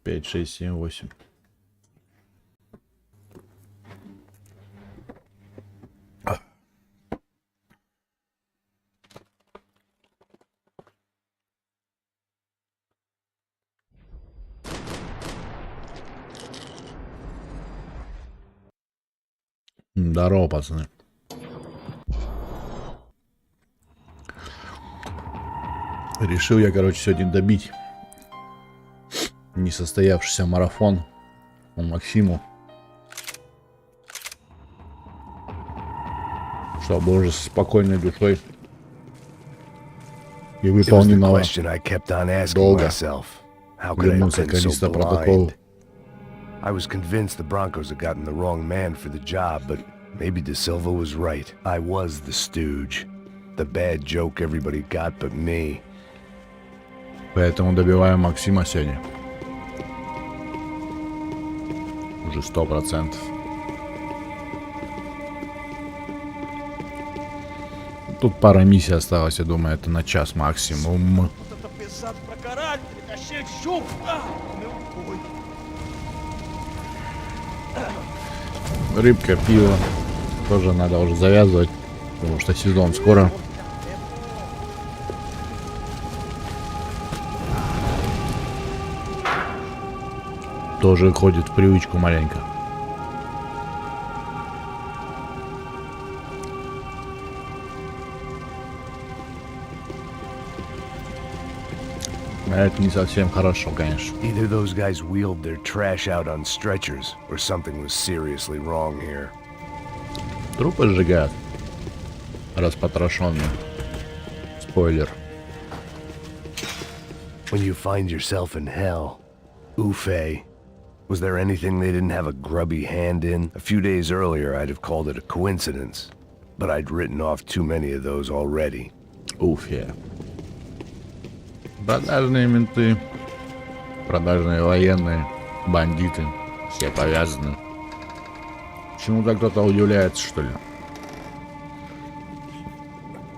5, 6, 7, 8. Здорово, пацаны. Решил я, короче, сегодня добить несостоявшийся марафон у Максиму, чтобы уже с спокойной душой и выполненного долга вернуться к количеству протоколу. I was convinced the Broncos had gotten the wrong man for the job, but maybe De Silva was right. I was the stooge. The bad joke everybody got but me. Поэтому добиваю Максима сегодня. Уже 100%. Тут пара миссий осталось, я думаю, это на час максимум. Рыбка, пиво тоже надо уже завязывать, потому что сезон скоро. Тоже входит в привычку маленько. Это не совсем хорошо, конечно. Either those guys wheeled their trash out on stretchers, or something was seriously wrong here. Трупы сжигают. Распотрошенные. Спойлер. When you find yourself in hell, Ufe, was there anything they didn't have a grubby hand in? A few days earlier, I'd have called it a coincidence, but I'd written off too many of those already. Уфе. Продажные менты, продажные военные, бандиты, все повязаны. Почему-то кто-то удивляется, что ли?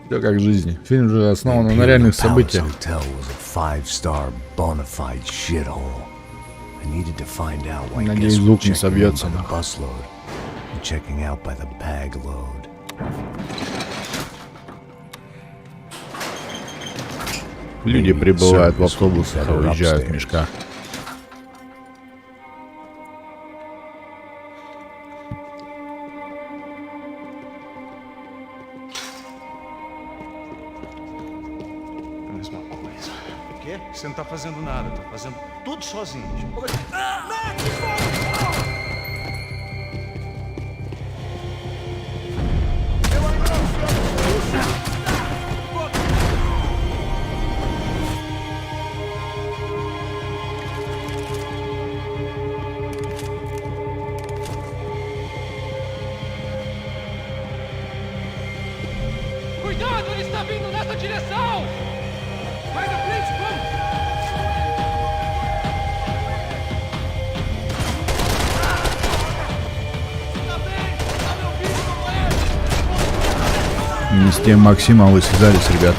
Все как в жизни. Фильм же основан на реальных событиях. Надеюсь, звук не собьется. Люди прибывают в автобусах, а уезжают в мешках. Mesma coisa. O quê? Você não tá fazendo nada, tá fazendo tudo sozinho. Cuidado, ele está vindo nessa direção! Vai na frente, vamos! Tá bem? Tá me ouvindo, companheiro? Не с тем Максима вы связались, ребят.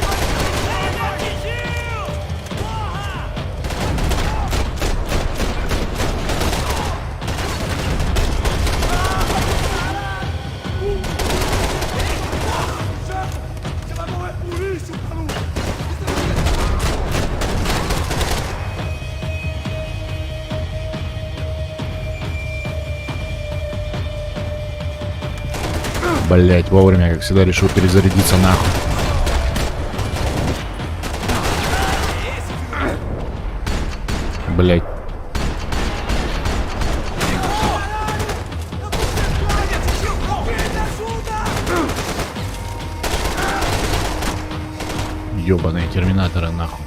Блять, вовремя, как всегда, решил перезарядиться нахуй. Блять. Ёбаные терминаторы, нахуй.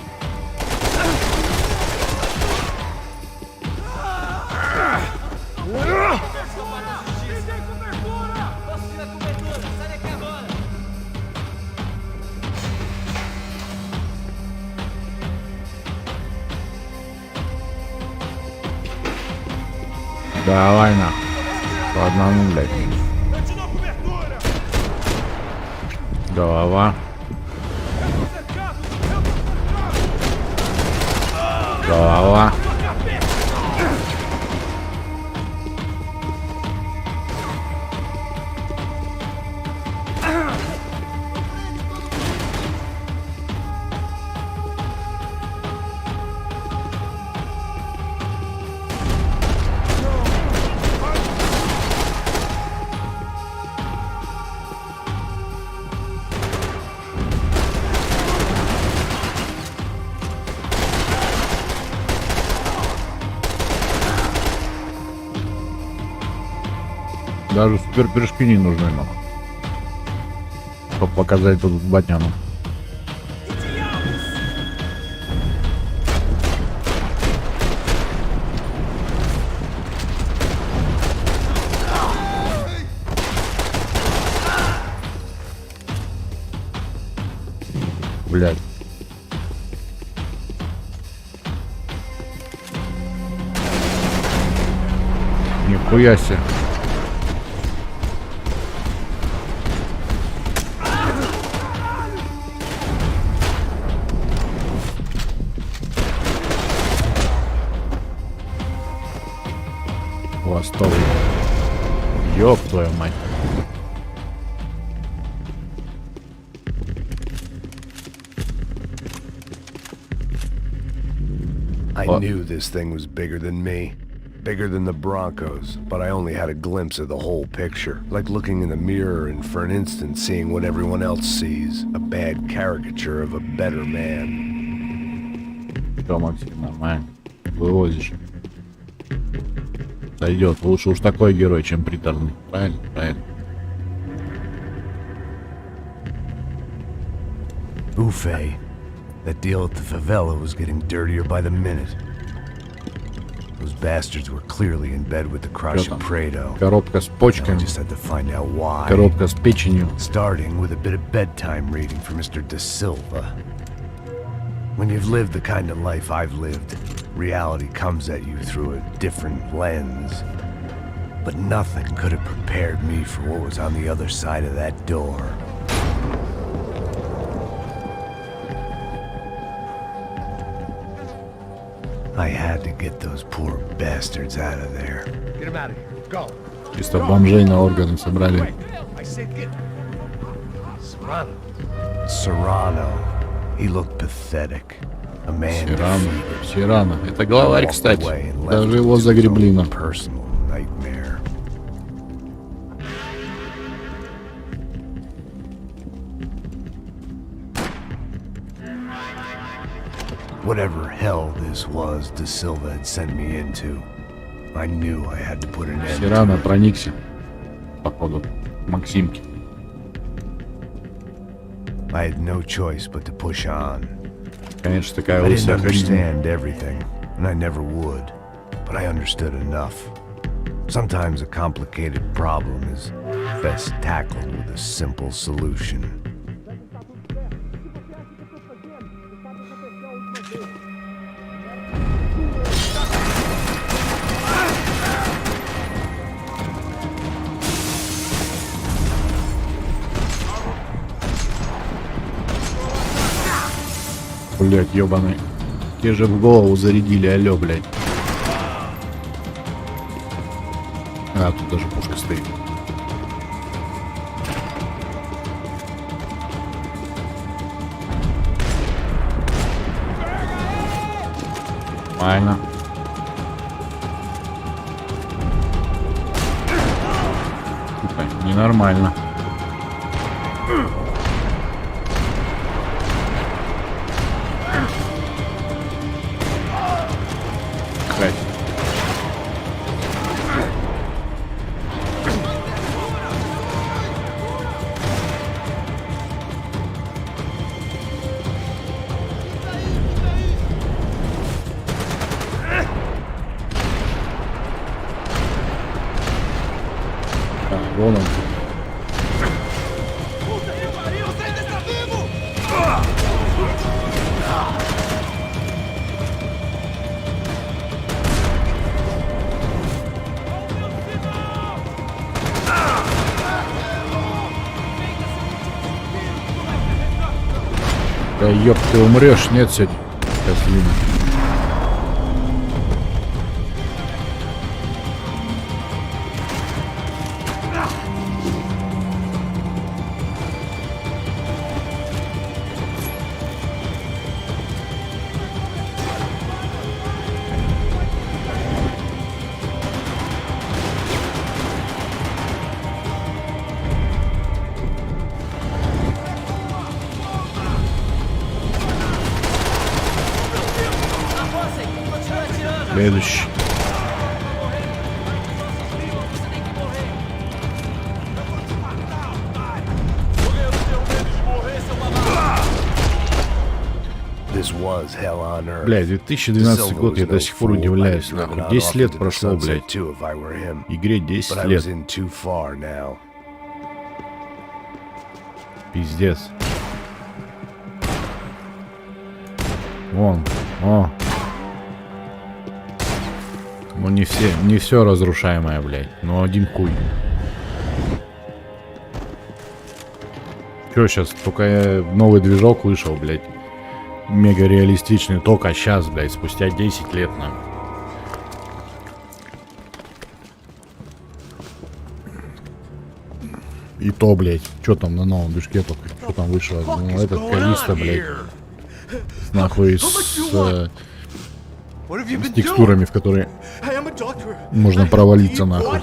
Давай нахуй. По одному, блядь. Голова. Голова. Даже супер прыжки не нужны нам. Чтобы показать тут батяну. Блядь. Нихуя себе. Хвостовый. Ёб твою мать. I knew this thing was bigger than me. Bigger than the Broncos, but I only had a glimpse of the whole picture. Like looking in the mirror and for an instant seeing what everyone else sees. A bad caricature of a better man. Всё, Максим, нормально. Вывозишь. Сойдет. Лучше уж такой герой, чем приторный. Правильно? Правильно. Buffet. That deal at the favela was getting dirtier by the minute. Those bastards were clearly in bed with the crush of Prado. Коробка с I почками. just had to find out why. Коробка с печенью. Starting with a bit of bedtime reading for Mr. De Silva. When you've lived the kind of life I've lived, reality comes at you through a different lens. But nothing could have prepared me for what was on the other side of that door. I had to get those poor bastards out of there. Get him out of here. Go. Чисто бомжей на органы собрали. Wait. I said get. Serrano. Serrano. He looked pathetic. A man Сирано. defeated. Сирано. Это главарь, Walked кстати. away and left Даже it его to his загребли own на. personal nightmare. Whatever hell this was De Silva had sent me into, I knew I had to put an end to Сирано it. проникся. Походу. Максимки. I had no choice but to push on. Конечно, такая I didn't лысая хрень. understand everything, and I never would, but I understood enough. Sometimes a complicated problem is best tackled with a simple solution. Блять, ебаный. Те же в голову зарядили, алё, блять. А, тут даже пушка стоит. Нормально. Сука, ненормально. Вон он. Да ёб, ты умрешь, нет, сегодня? Козлина. Следующий. was hell on earth. Блядь, 2012 год, я до сих пор удивляюсь, нахуй. 10 лет прошло, блядь. Игре 10 лет. Пиздец. Вон, о. Ну не все разрушаемое, блядь. Ну один хуй. Чё сейчас? Только новый движок вышел, блядь. Мега реалистичный. Только сейчас, блядь, спустя 10 лет, нахуй. И то, блядь, что там на новом движке только, что там вышло? Ну, этот Калиста, блядь, нахуй с текстурами, в которые можно провалиться, нахуй.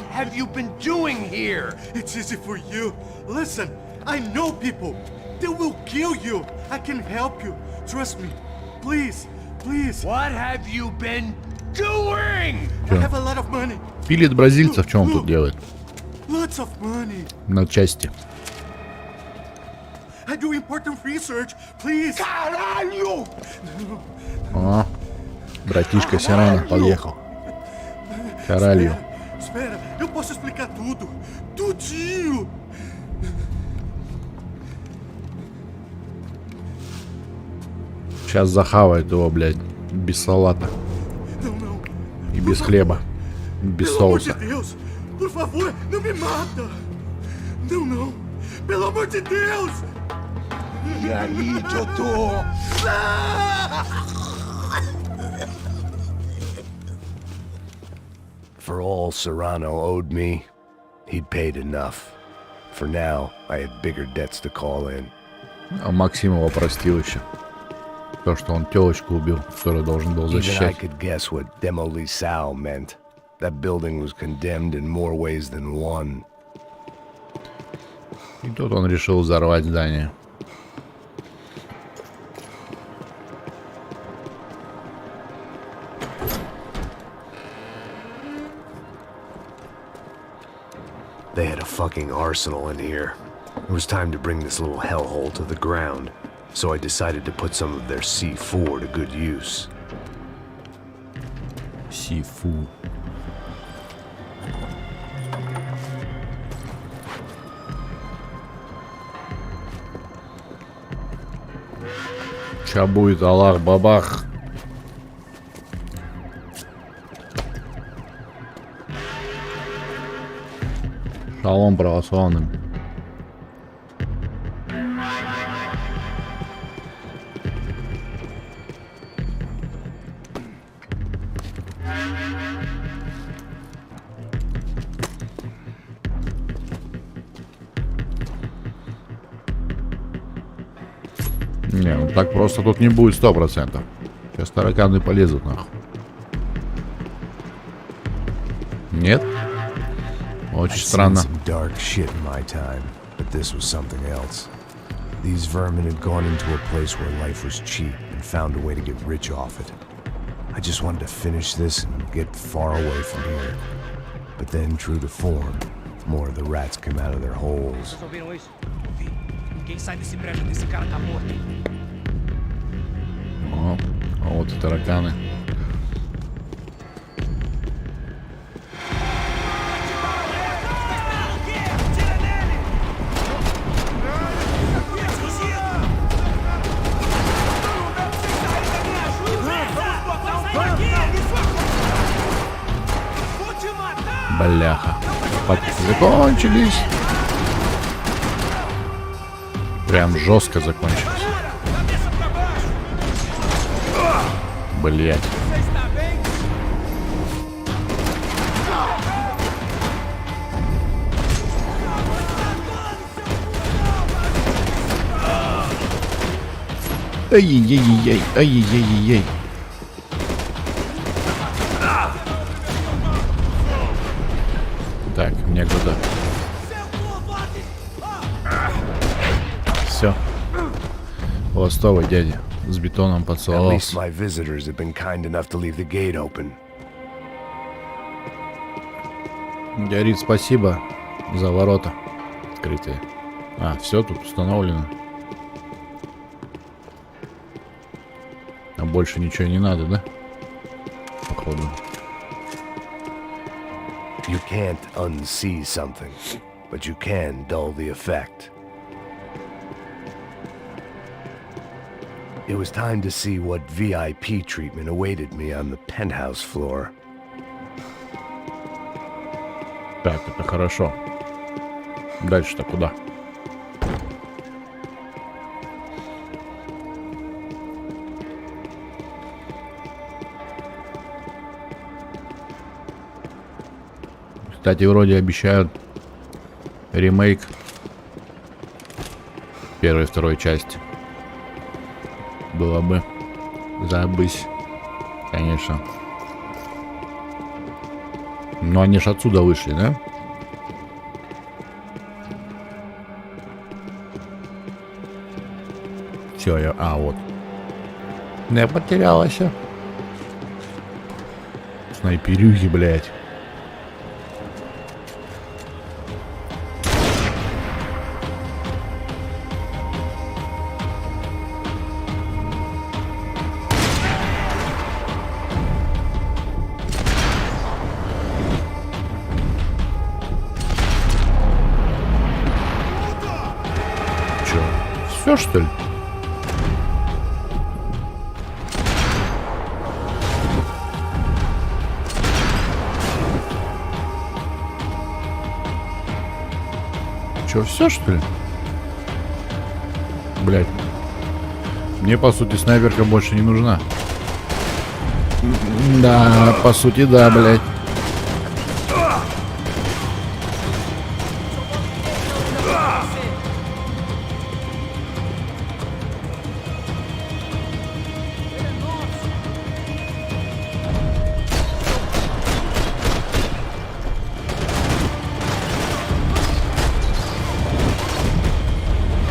Пилит бразильцев, что он тут делает? На части. О, братишка Сирана подъехал. Каралью. Сейчас захавает его, блядь, без салата. И без хлеба. Без соуса. Por favor, não me mata! Não, não! Pelo amor de Deus! E aí, doutor? For all Serrano owed me, he'd paid enough. For now, I had bigger debts to call in. А Максимова простил еще. То, что он телочку убил, которую должен был защищать. Even I could guess what Demolisal meant. That building was condemned in more ways than one. И тут он решил взорвать здание. They had a fucking arsenal in here. It was time to bring this little hellhole to the ground, so I decided to put some of their C4 to good use. Сифу. Ща будет Аллах-бабах. Шалом православным. Не, ну так просто тут не будет 100%. Сейчас тараканы полезут, нахуй. Нет? Очень странно. These vermin had gone into a place where life was cheap and found a way to get rich off it. I just wanted to finish this and get far away from here. But then, true to form, more of the rats came out of their holes. О, а вот и тараканы. Бляха. Закончились. Прям жестко закончились. Блять. Ай-яй-яй-яй, ай-яй-яй-яй. Так, мне куда? Все. Ластовый дядя с бетоном поцеловался. Говорит, спасибо за ворота открытые. А, все тут установлено. больше ничего не надо, да? Походу. You can't unsee something, but you can dull the effect. It was time to see what VIP treatment awaited me on the penthouse floor. Так, это хорошо. Дальше-то куда? Кстати, вроде обещают ремейк первой и второй части. Было бы забыть, конечно. Но они ж отсюда вышли, да? Все, я... А, вот. Я потерялась. Снайперюги, блядь. Все, что ли? Че, все, что ли? Блять. Мне, по сути, снайперка больше не нужна. Да, по сути, да, блять.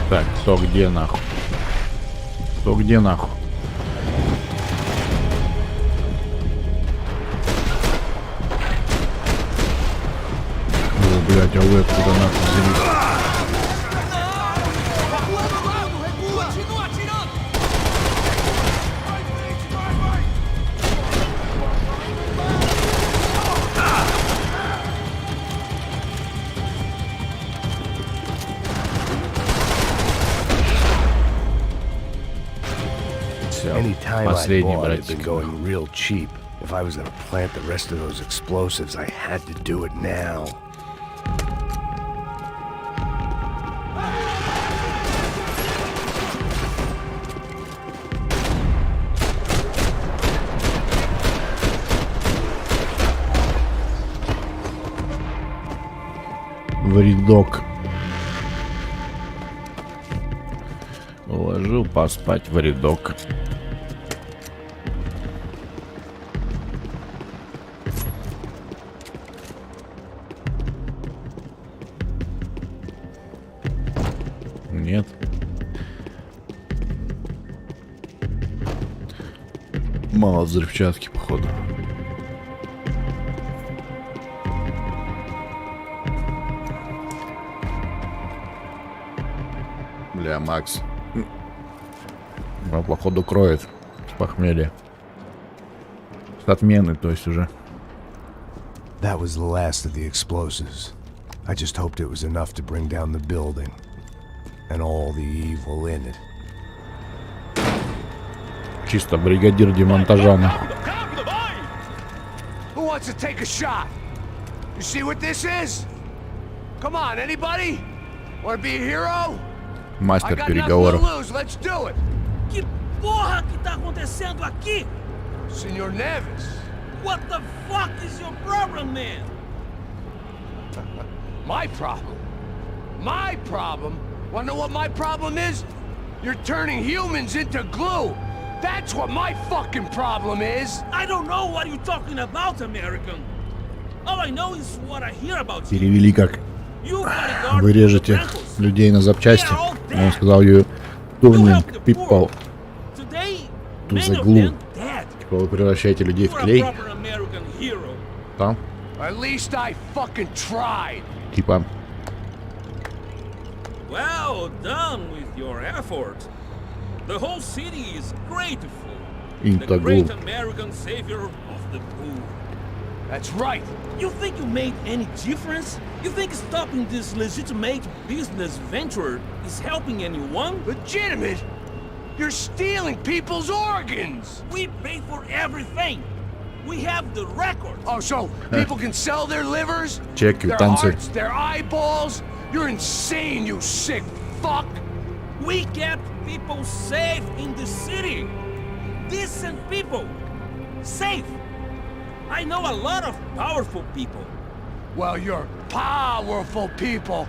Так, кто где нахуй? Кто где нахуй? О, блядь, а вы откуда нахуй взялись? Anytime I Последний, bought, it's been братик. going real cheap. If I was gonna plant the rest of those explosives, I had to do it now. В рядок. Уложил поспать в рядок. Нет. Мало взрывчатки, походу. Бля, Макс. Он, походу, кроет с похмелья. С отмены, то есть уже. That was the last of the explosives. I just hoped it was enough to bring down the building and all the evil in it. Чисто бригадир демонтажа. Who wants to take a shot? You see what this is? Come on, anybody? Want to be a hero? Мастер переговоров. Let's do it. Que porra que tá acontecendo aqui? Senor Neves. What the fuck is your problem, man? My problem? My problem? Wanna know what my problem is? You're turning humans into glue. That's what my fucking problem is. I don't know what you're talking about, American. All I know is what I hear about you. Перевели как You bodyguard вы режете Frankos. людей на запчасти. They are all Он dead. сказал you You turning helped the people poor. Today, to many the of glue. them dead. Типа вы превращаете людей в You're a клей. proper American hero. Там. At least I fucking tried. Типа. Well done with your effort. The whole city is grateful. The great American savior of the poor. That's right. You think you made any difference? You think stopping this legitimate business venture is helping anyone? Legitimate? You're stealing people's organs! We pay for everything. We have the record. Oh, so people can sell their livers? Check Their квитанции. hearts, their eyeballs? You're insane, you sick fuck! We kept people safe in the city. Decent people. Safe. I know a lot of powerful people. Well, your powerful people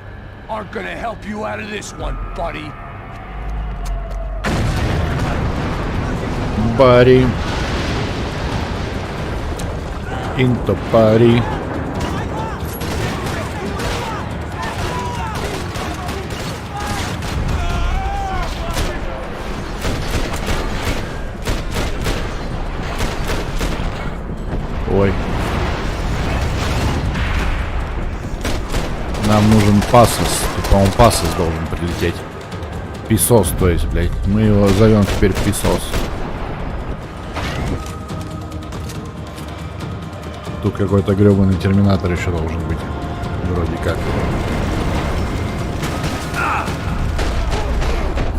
aren't gonna help you out of this one, buddy. Пари. Into пари. Ой. Нам нужен пасос. По-моему, пасос должен прилететь. Песос, то есть, блядь. Мы его зовем теперь песос. Тут какой-то гребаный терминатор еще должен быть. Вроде как.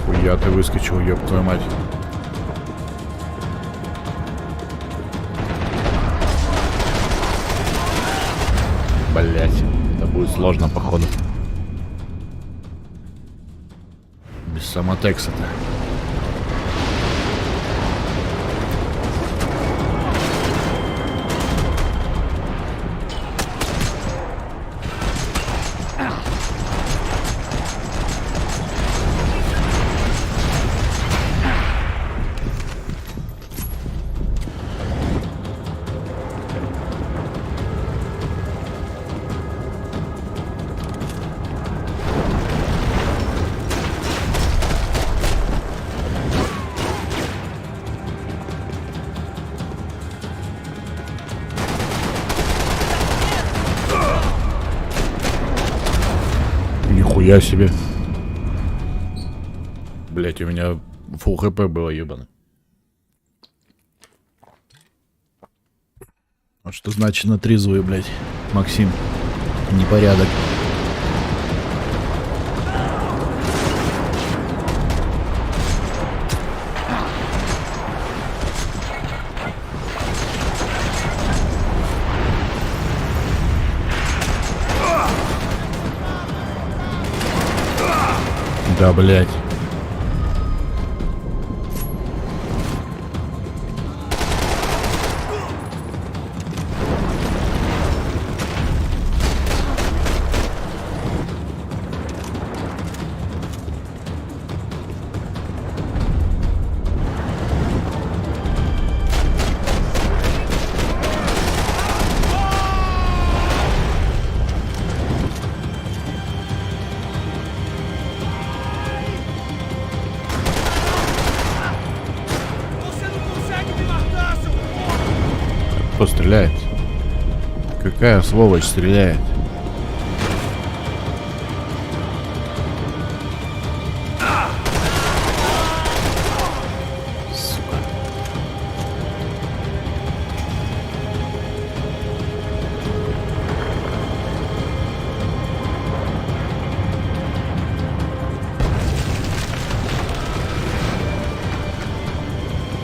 Хуя ты выскочил, ёб твою мать. Блять, это будет сложно, походу. Без самотекса-то. Нихуя себе. Блять, у меня фулл хп было, ебано. Вот что значит на трезвую, блять, Максим. Непорядок. Да, блять. Кто стреляет? Какая сволочь стреляет? Сука.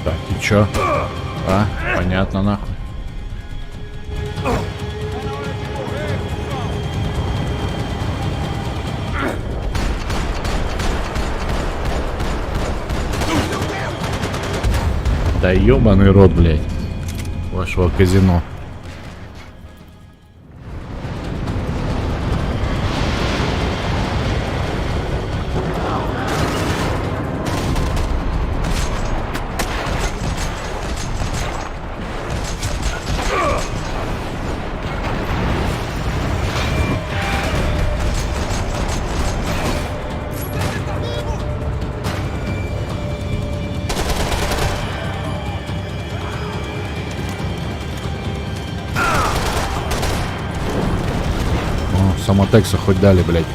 Так, и чё? А, понятно, нахуй. Да ёбаный рот, блядь, вашего казино. Самотекса хоть дали, блядь.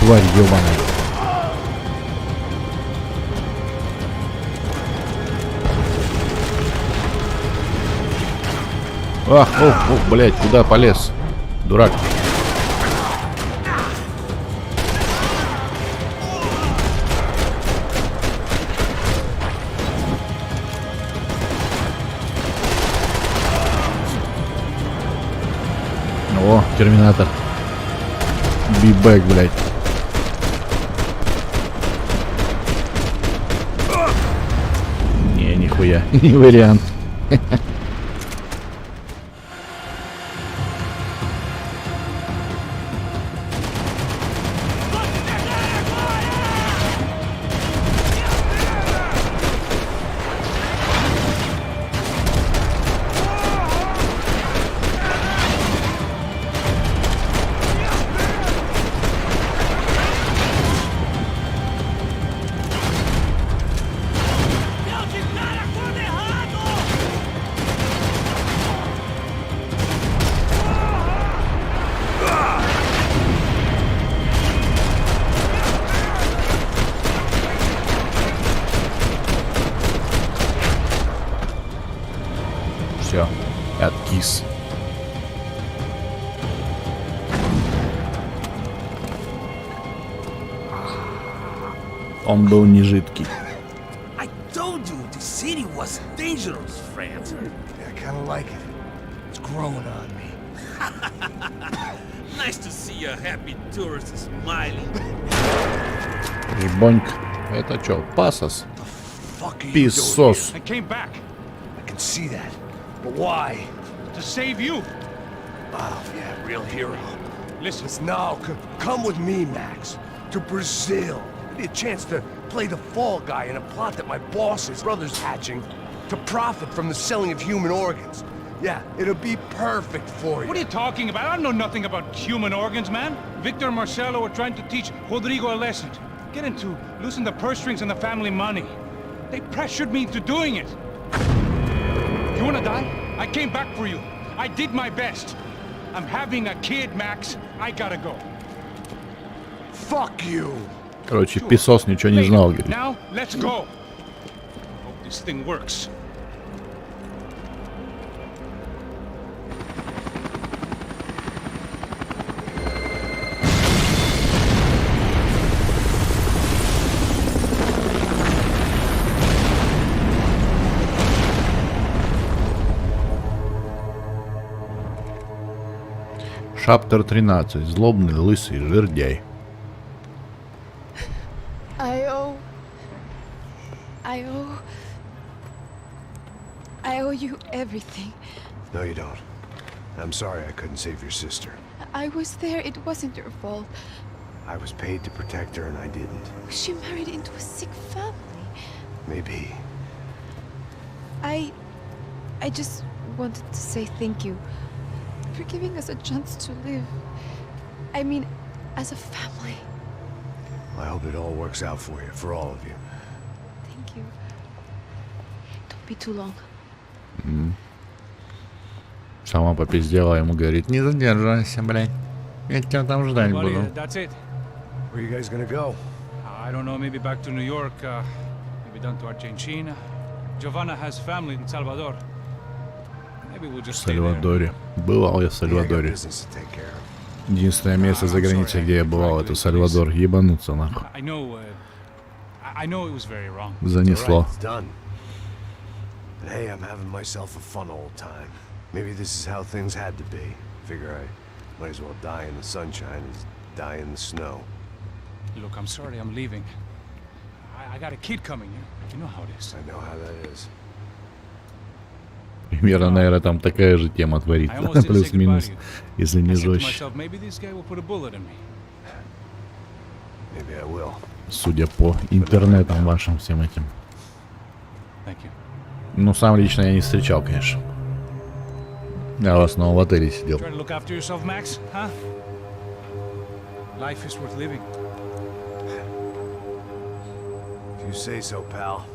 тварь ёбаная. Ах, ох, блядь, куда полез? Дурак. О, терминатор. Бибэк, блядь. Не, нихуя, не вариант. Все, откис. Он был не жидкий. I told you the city was dangerous, friend. I kind of like it. It's growing on me. Nice to see a happy tourist smiling. Ебоньк. Это чё, пасос? Fuck you Писос. I came back I can see that. But why? to save you. Oh, yeah, real hero. Listen, Now, come with me, Max. To Brazil. Give me a chance to play the fall guy in a plot that my boss's brother's hatching to profit from the selling of human organs. Yeah, it'll be perfect for you. what are you talking about? I know nothing about human organs, man. Victor and Marcelo are trying to teach Rodrigo a lesson. Get him to loosen the purse strings and the family money. They pressured me into doing it. You wanna die? I came back for you. I did my best. I'm having a kid, Max. I gotta go. Fuck you. Короче, писос ничего не знал, говорит. Now, let's go. Hope this thing works. Шаптер 13. Злобный лысый жердяй. I owe you everything. No, you don't. I'm sorry I couldn't save your sister. I was there. It wasn't your fault. I was paid to protect her and I didn't. She married into a sick family. Maybe. I just wanted to say thank you for giving us a chance to live. I mean, as a family. I hope it all works out for you, for all of you. Thank you. Don't be too long. Сама попиздела, ему говорит, не задержайся, блядь. Я тебя там ждать Buddy, буду. that's it. Where are you guys gonna go? I don't know, maybe back to New York, maybe down to Argentina. Giovanna has family in Salvador. Maybe we'll В just stay there. Сальвадоре. Бывал я в Yeah, I got Сальвадоре. business to take care of. Единственное место за границей, где я бывал, это Сальвадор. Ебануться нахуй. I know it was very wrong. Занесло. Alright, it's done. But hey, I'm having myself a fun old time. Maybe this is how things had to be. Figure I might as well die in the sunshine as die in the snow. Look, I'm sorry I'm leaving. I got a kid coming, you know how it is. I know how that is. Примерно, наверное, там такая же тема творится. I almost didn't say Плюс-минус, goodbye to you. если не I said to жестче. myself, maybe this guy will put a bullet in me. Maybe I will. Судя по интернетам вашим всем этим. Thank you. Ну, сам лично я не встречал, конечно. Я в основном в отеле сидел. Try to look after yourself, Max, huh? Life is worth living. If you say so, pal.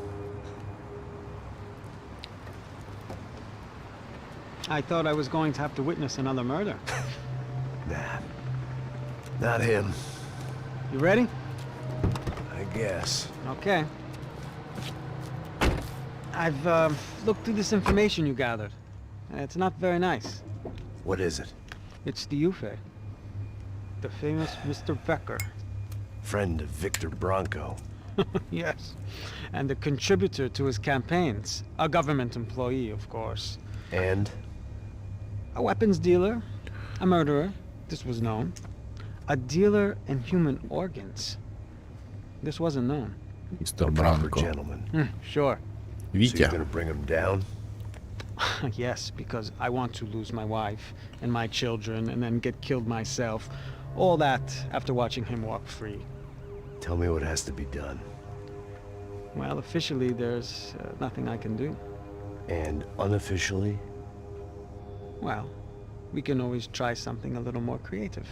I thought I was going to have to witness another murder. Nah. Not him. You ready? I guess. Okay. I've looked through this information you gathered. It's not very nice. What is it? It's the UFE. The famous Mr. Becker. Friend of Victor Bronco. Yes. And a contributor to his campaigns. A government employee, of course. And? A weapons dealer. A murderer. This was known. A dealer in human organs. This wasn't known. Мистер A proper Бранко. gentleman. Sure. So you're Витя. gonna bring him down? Yes, because I want to lose my wife and my children and then get killed myself. All that after watching him walk free. Tell me what has to be done. Well, officially, there's nothing I can do. And unofficially? Well, we can always try something a little more creative.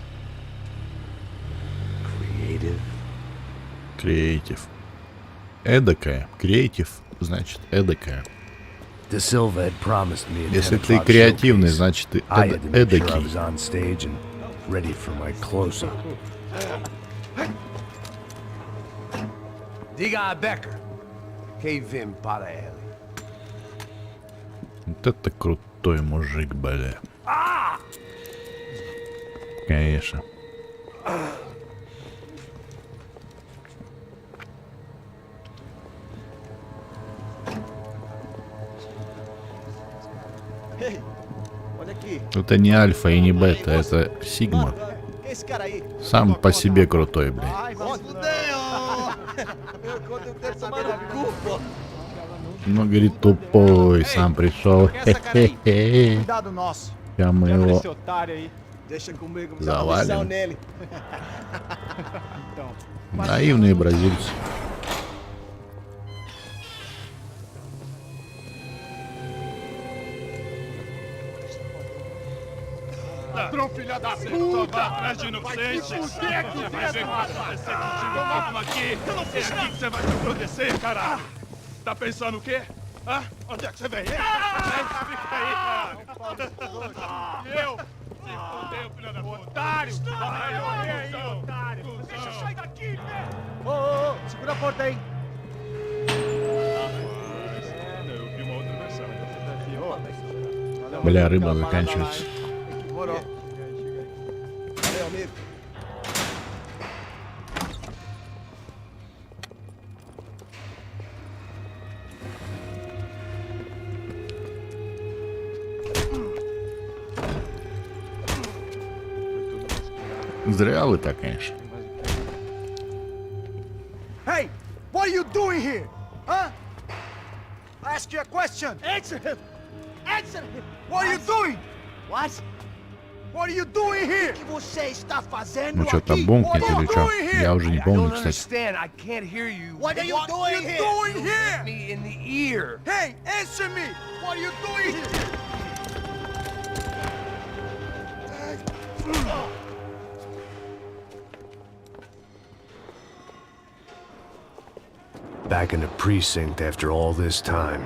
Creative? Креатив. Эдакая. Креатив, значит эдакая. De Silva had promised me a Если 10 ты o'clock креативный, showcase. значит ты I had to make sure I эдакий. was on stage and ready for my close-up. Diga Becker. Kevin para ele. Вот это крутой мужик, бля. Конечно. Это не альфа и не бета, это сигма. Сам по себе крутой, блядь. Ну, говорит, тупой, сам пришел. Хе-хе-хе. Сейчас мы его завалим. Наивные бразильцы. Ladrão, filha da puta! Atrás de inocente! Vai ver o que vai acontecer contigo mesmo aqui! Eu não fiz nada! É aqui que você vai se acontecer, caralho! Tá pensando o quê? Hã? Onde é que você vem? Fica aí, caralho! Eu? Se fodeu, filha da puta! Otário! Vai morrer aí, otário! Deixa eu sair daqui, velho! Ô, segura a porta aí! Eu vi uma outra versão. Бля, рыба заканчивается. Valeu, amigo. Зря вы так, конечно. Hey, what are you doing here? Huh? I ask you a question. Answer him. Answer him. What are you doing? What? What are you doing here? Que você está fazendo Ну что, там бункнет или что? Я уже не I помню, don't кстати. understand. I can't hear you. What are you doing here? Me in the ear. Hey, answer me. What are you doing here? Back in the precinct after all this time.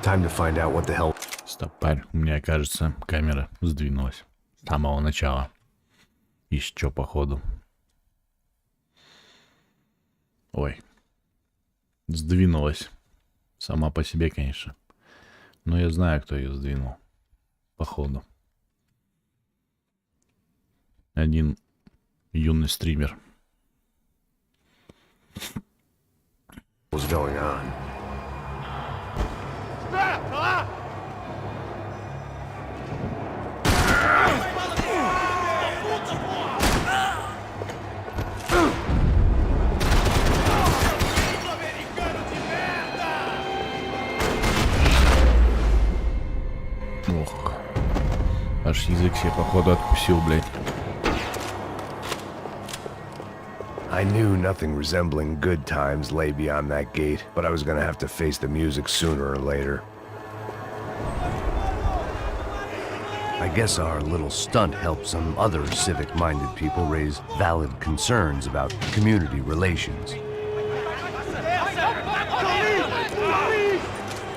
Time to find out what the hell. Стоп, парень, мне кажется, камера сдвинулась. С самого начала. Еще походу. Ой. Сдвинулась. Сама по себе, конечно. Но я знаю, кто ее сдвинул. Походу. Один юный стример. What's going on? Ох. Аж язык себе, походу, откусил, блядь. I knew nothing resembling good times lay beyond that gate, but I was gonna have to face the music sooner or later. I guess our little stunt helped some other civic-minded people raise valid concerns about community relations.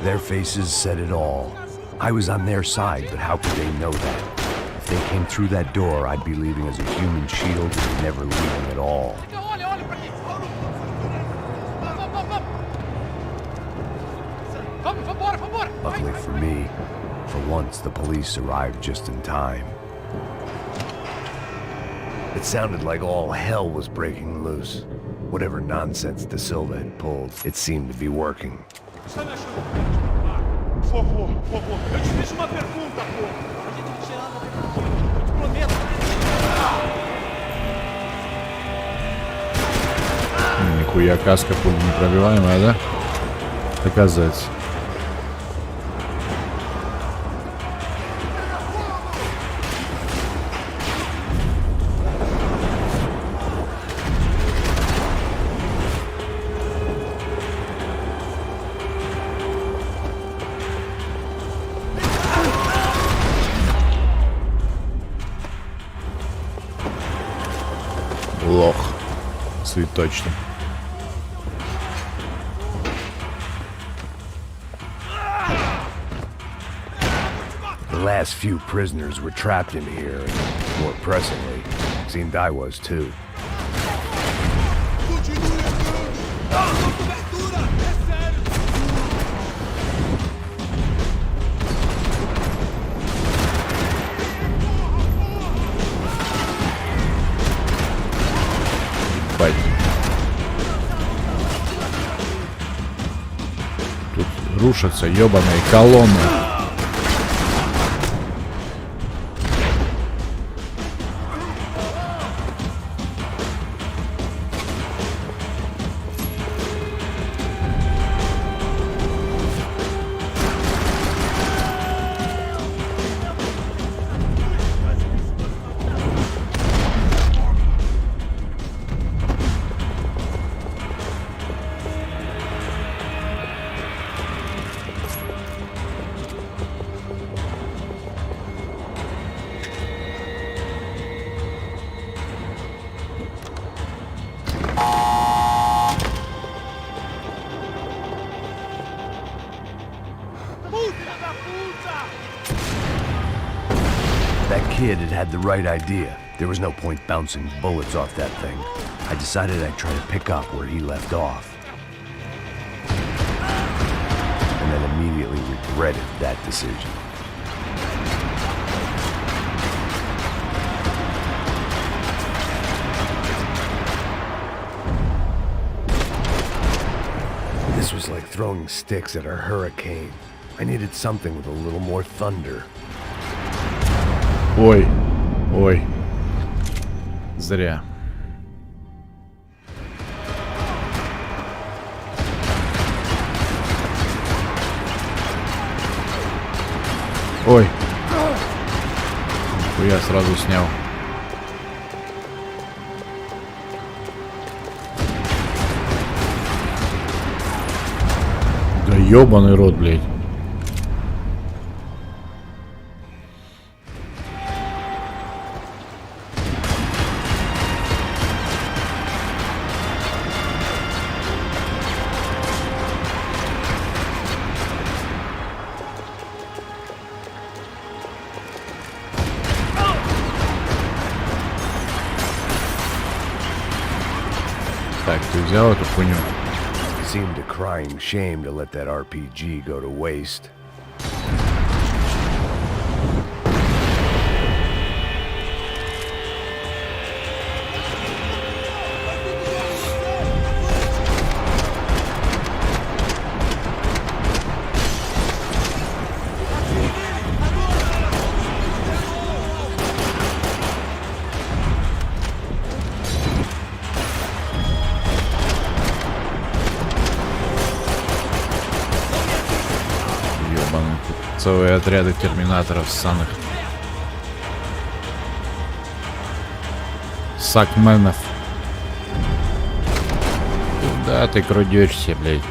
Their faces said it all. I was on their side, but how could they know that? If they came through that door, I'd be leaving as a human shield and never leaving at all. Luckily for me, for once the police arrived just in time. It sounded like all hell was breaking loose. Whatever nonsense De Silva had pulled, it seemed to be working. Por favor, eu te fiz uma pergunta, pô. A gente te chama, eu te prometo. Нихуя, каска пуль непробиваемая, да? Оказывается. Лох. Цветочный. The last few prisoners were trapped in here, and more pressingly, seemed I was too. Бать. Тут рушатся ёбаные колонны. That kid had the right idea. There was no point bouncing bullets off that thing. I decided I'd try to pick up where he left off. And then immediately regretted that decision. This was like throwing sticks at a hurricane. I needed something with a little more thunder. Ой, ой. Зря. Ой. Я сразу снял. Да ёбаный рот, блядь. Так, ты взял эту хуйню? Seemed a crying shame to let that RPG go to waste. Целые отряды терминаторов ссаных. Сакменов. Куда ты крудешься, блядь?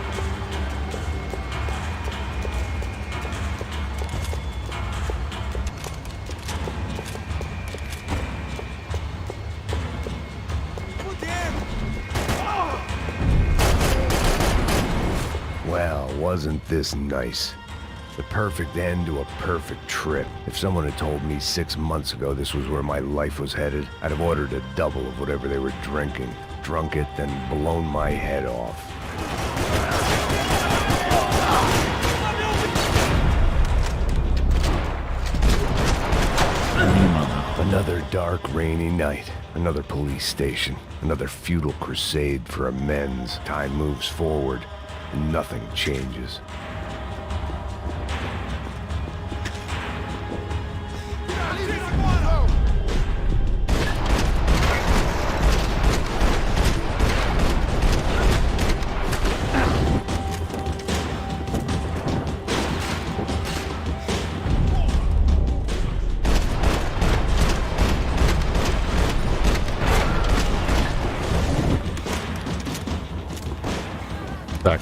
Well, wasn't this nice? The perfect end to a perfect trip. If someone had told me 6 months ago this was where my life was headed, I'd have ordered a double of whatever they were drinking, drunk it, then blown my head off. Another dark, rainy night. Another police station. Another futile crusade for amends. Time moves forward, and nothing changes. Так,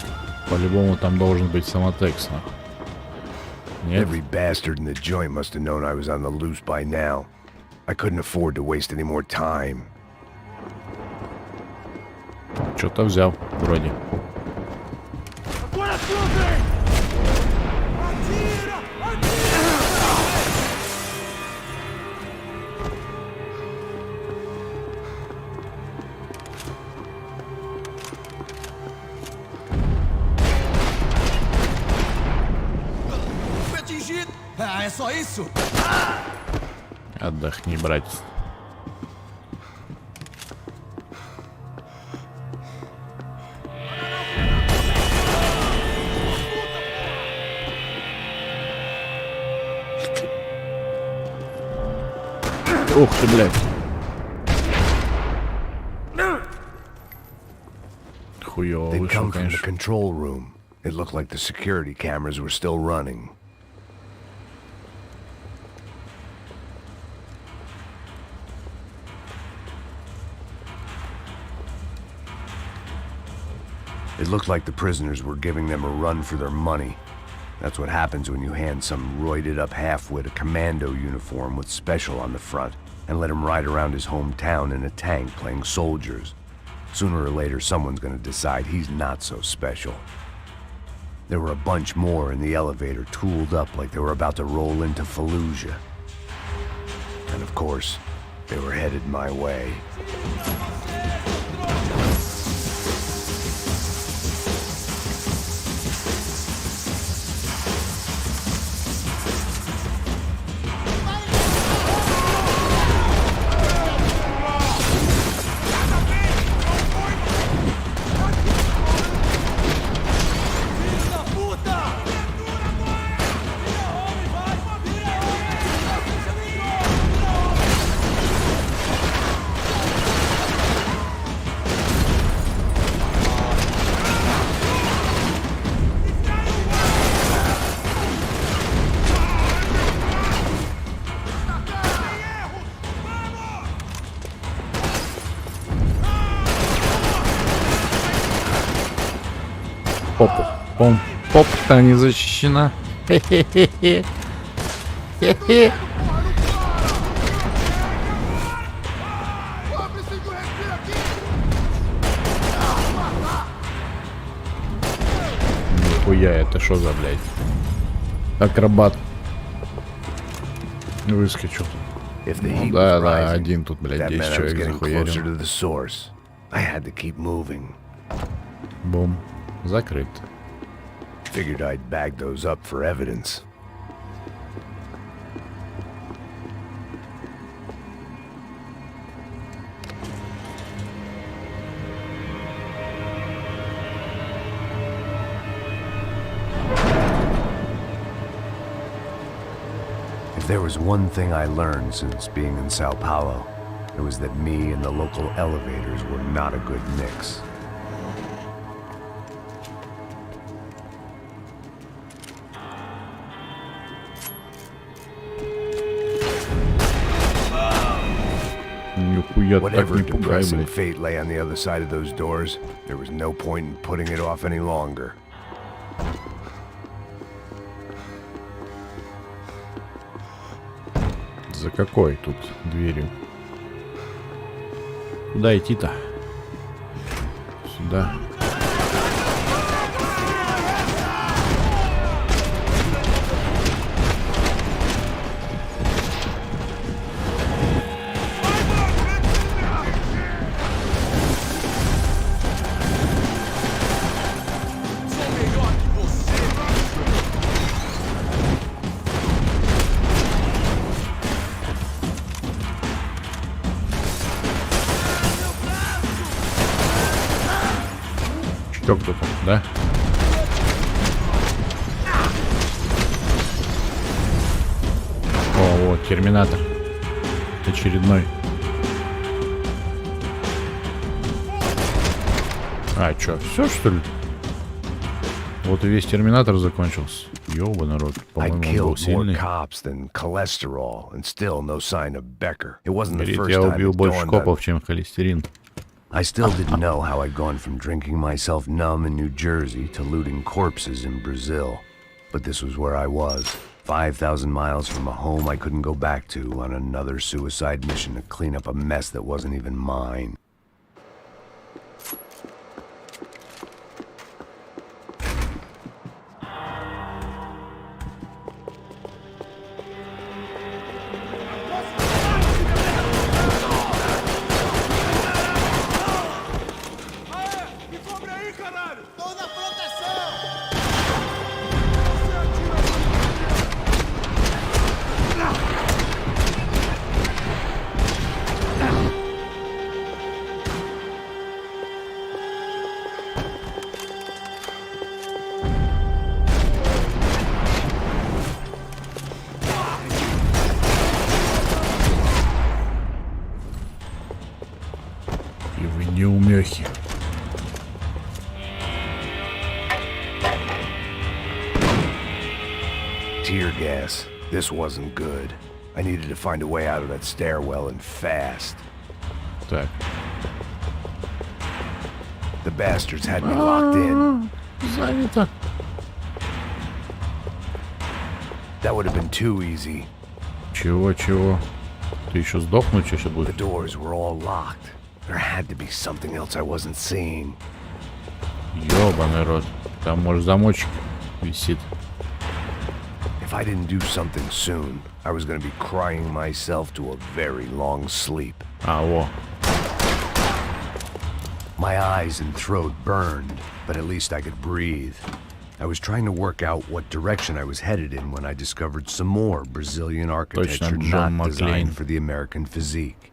по-любому там должен быть самотекст. Нет? Every bastard in the joint must have known I was on the loose by now. I couldn't afford to waste any more time. Что-то взял, вроде. Отдохни, братец. Ух ты, блядь. Хуёво They'd вышел, come from the конечно. control room. It looked like the security cameras were still running. It looked like the prisoners were giving them a run for their money. That's what happens when you hand some roided-up halfwit a commando uniform with special on the front and let him ride around his hometown in a tank playing soldiers. Sooner or later, someone's gonna decide he's not so special. There were a bunch more in the elevator, tooled up like they were about to roll into Fallujah. And of course, they were headed my way. Попа-то не защищена. Хе-хе-хе-хе. Хе-хе. Нихуя, это что за, блядь? Акробат. Выскочил. Ну, да, один тут, блядь, 10 человек захуярил. Бум. Закрыт. Figured I'd bag those up for evidence. If there was one thing I learned since being in Sao Paulo, it was that me and the local elevators were not a good mix. Whatever depressing fate lay on the other side of those doors, there was no point in putting it off any longer. За какой тут дверью? Куда идти-то? Сюда. Чё кто там, да? О, вот, терминатор. Очередной. А, чё, все что ли? Вот и весь терминатор закончился. Ёбаный рот, I по-моему, он был killed more сильный. cops than cholesterol, and still no sign of Becker. It wasn't the Говорит, first я time убил it больше dawned on копов, me. чем холестерин. I still didn't know how I'd gone from drinking myself numb in New Jersey to looting corpses in Brazil. But this was where I was, 5,000 miles from a home I couldn't go back to, on another suicide mission to clean up a mess that wasn't even mine. И вы неумехи. Tear gas. This wasn't good. I needed to find a way out of that stairwell and fast. Так. The bastards had me locked in. Занято. That would have been too easy. Чего? Ты еще сдохнуть сейчас The будешь? doors were all locked. There had to be something else I wasn't seeing. Ёбаный рот. Там, может, замочек висит. If I didn't do something soon, I was going to be crying myself to a very long sleep. А, во. My eyes and throat burned, but at least I could breathe. I was trying to work out what direction I was headed in when I discovered some more Brazilian architecture John not McClane. designed for the American physique.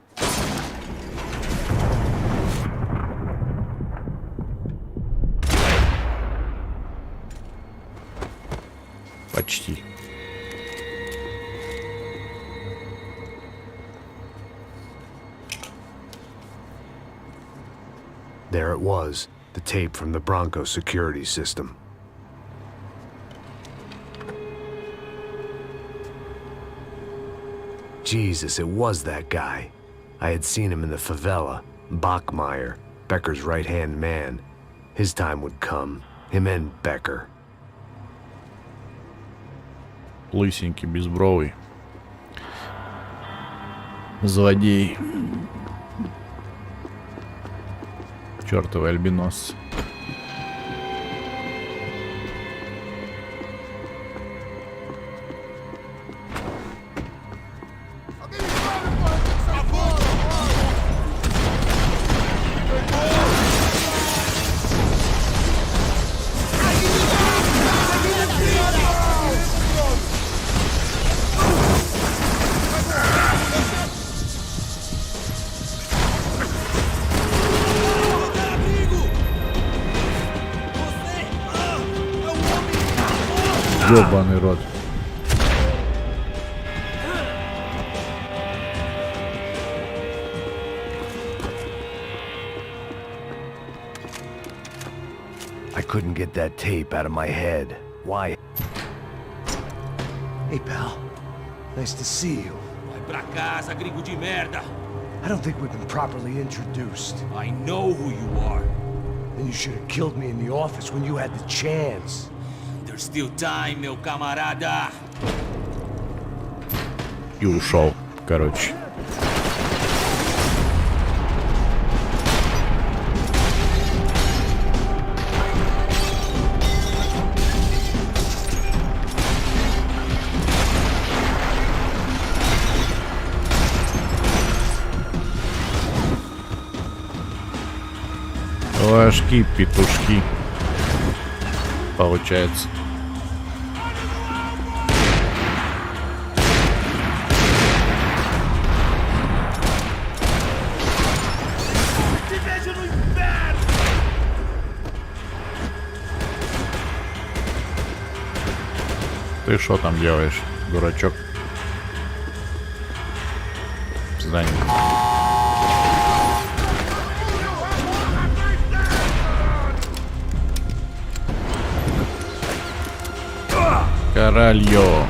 Почти. There it was, the tape from the Bronco security system. Jesus, it was that guy. I had seen him in the favela, Bachmeyer, Becker's right-hand man. His time would come, him and Becker. Лысенький, безбровый. Злодей. Чёртовый альбинос. Ёбаный рот. I couldn't get that tape out of my head. Why? Hey, pal. Nice to see you. Vai pra casa, gringo de merda. I don't think we've been properly introduced. I know who you are. Then you should have killed me in the office when you had the chance. There's still time, meu camarada. И ушел, короче. Ложки, петушки. Получается. Ты что там делаешь, дурачок? Здание. Корольё.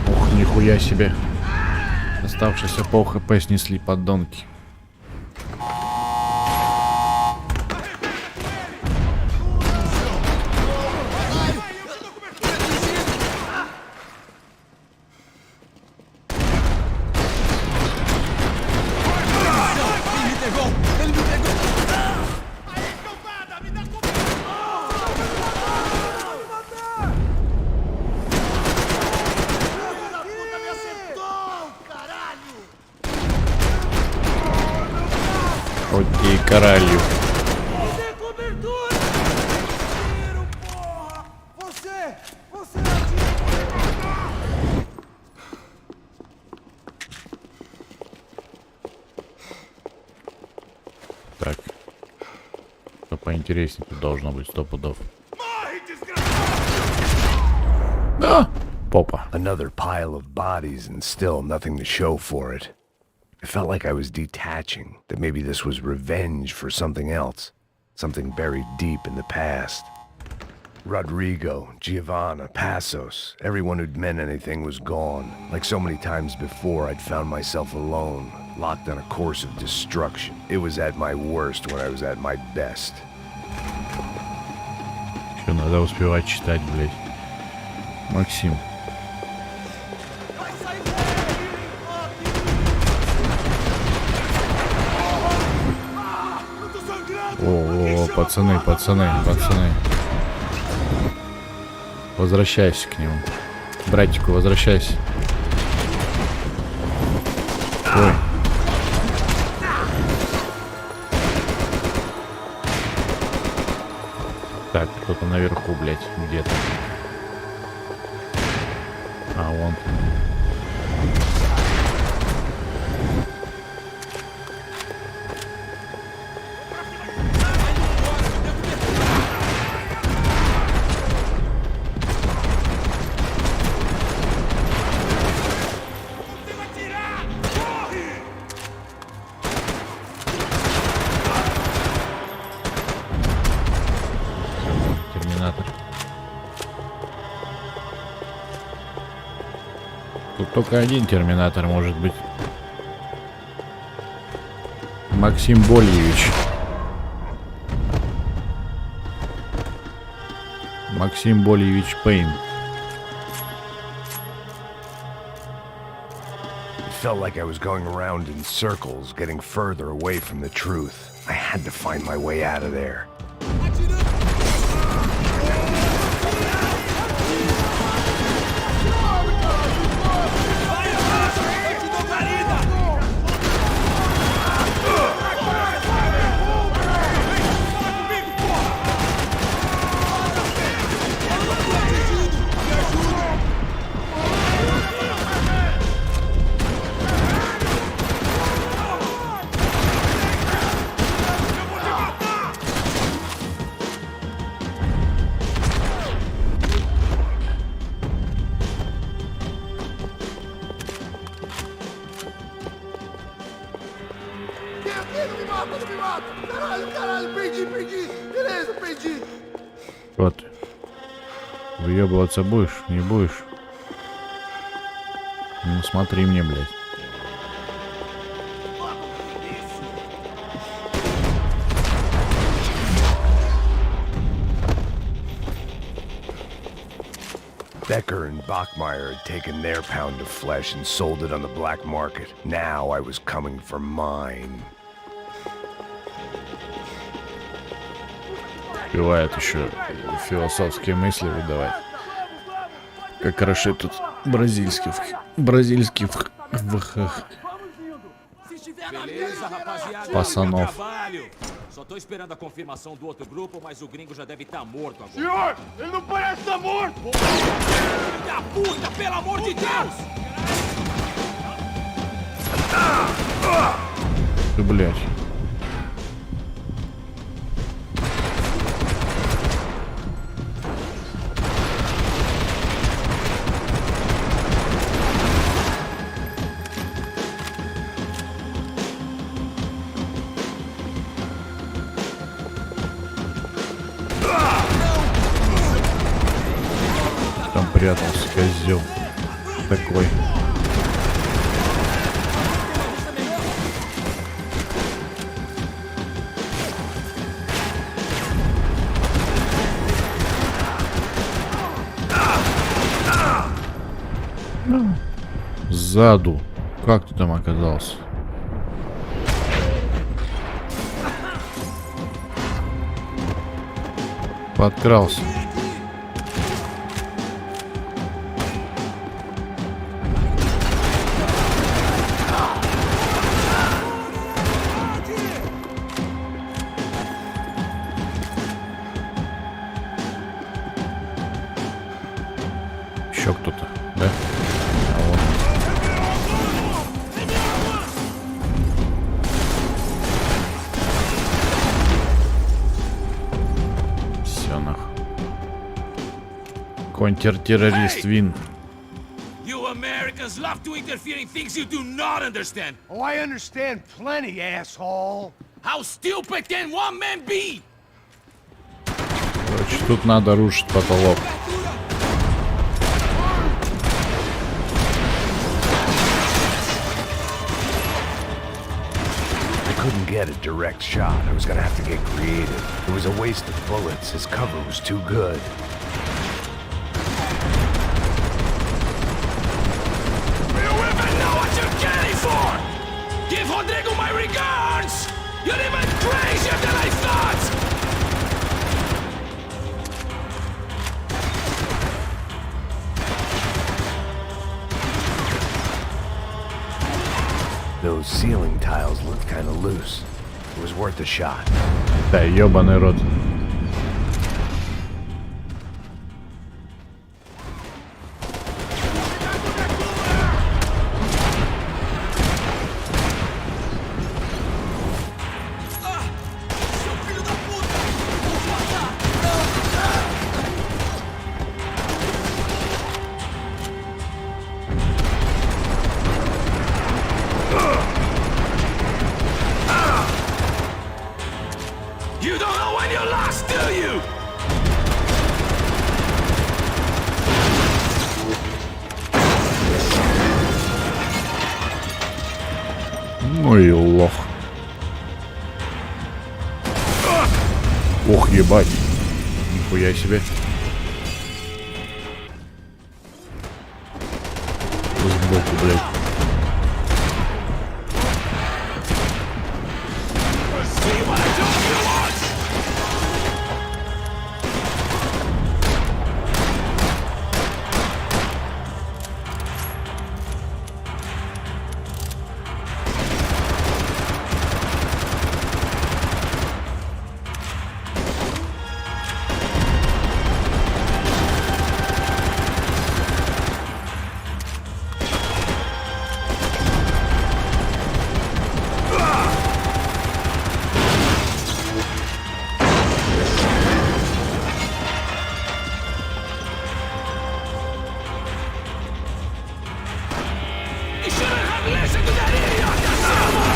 Ух, нихуя себе. Оставшиеся пол хп снесли поддонки. Окей, королью. Так. Что поинтереснее тут должно быть 100 пудов. А! Попа. Another pile of bodies and still nothing to show for it. I felt like I was detaching, that maybe this was revenge for something else, something buried deep in the past. Rodrigo, Giovanna, Passos, everyone who'd meant anything was gone. Like so many times before, I'd found myself alone, locked on a course of destruction. It was at my worst when I was at my best. Что надо успевать читать, блядь. Максим. О, пацаны. Возвращайся к нему. Братику, возвращайся. Ой. Так, кто-то наверху, блядь, где-то. А, вон. Тут только один терминатор может быть. Максим Больевич. Максим Больевич Payne. It felt like I was going around in circles, getting further away from the truth. I had to find my way out of there. Вот. Выебываться будешь? Не будешь? Ну смотри мне, блядь. Becker and Bachmeyer had taken their pound of flesh and sold it on the black market. Now I was coming for mine. Успевает еще философские мысли выдавать. Как хорошо тут бразильских пацанов. tô esperando a confirmação do outro grupo, mas o gringo já deve estar morto agora. Senhor, ele não parece estar morto! Filho da puta, pelo amor de Deus! Ты, блядь. Там прятался козел такой. Сзаду. Как ты там оказался? Подкрался. Еще кто-то, да? А вот. Все нах. Контртеррорист Вин. You Americans love to interfere in things you do not understand. Oh, I understand plenty, asshole. How stupid can one man be? Короче, тут надо рушить потолок. Couldn't get a direct shot. I was gonna have to get creative. It was a waste of bullets. His cover was too good. You even know what you're getting for! Give Rodrigo my regards! You're even crazier than I thought! Those ceiling tiles looked kind of loose. It was worth a shot. Да, ёбаный рот. You don't know when you're lost, do you? Ну и лох. Ох, ебать. Нихуя себе. Сбоку, блядь. See what I told you once! You shouldn't have listened to that idiot, Samo!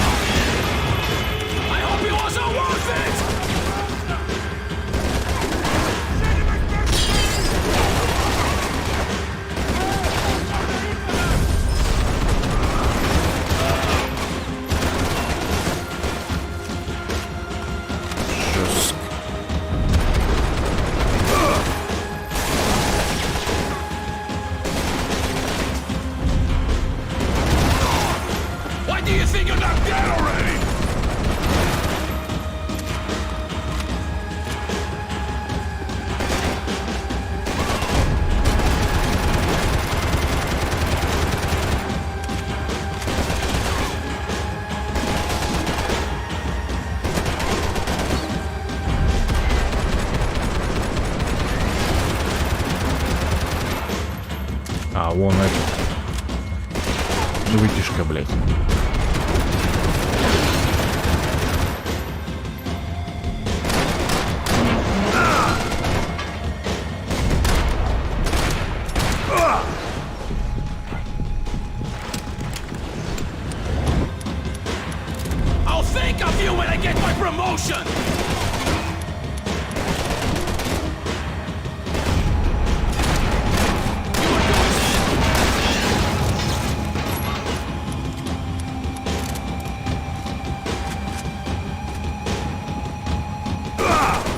I hope it wasn't worth it! Жестко. вон это. Вытяжка, блядь. I'll think of you when I get my promotion!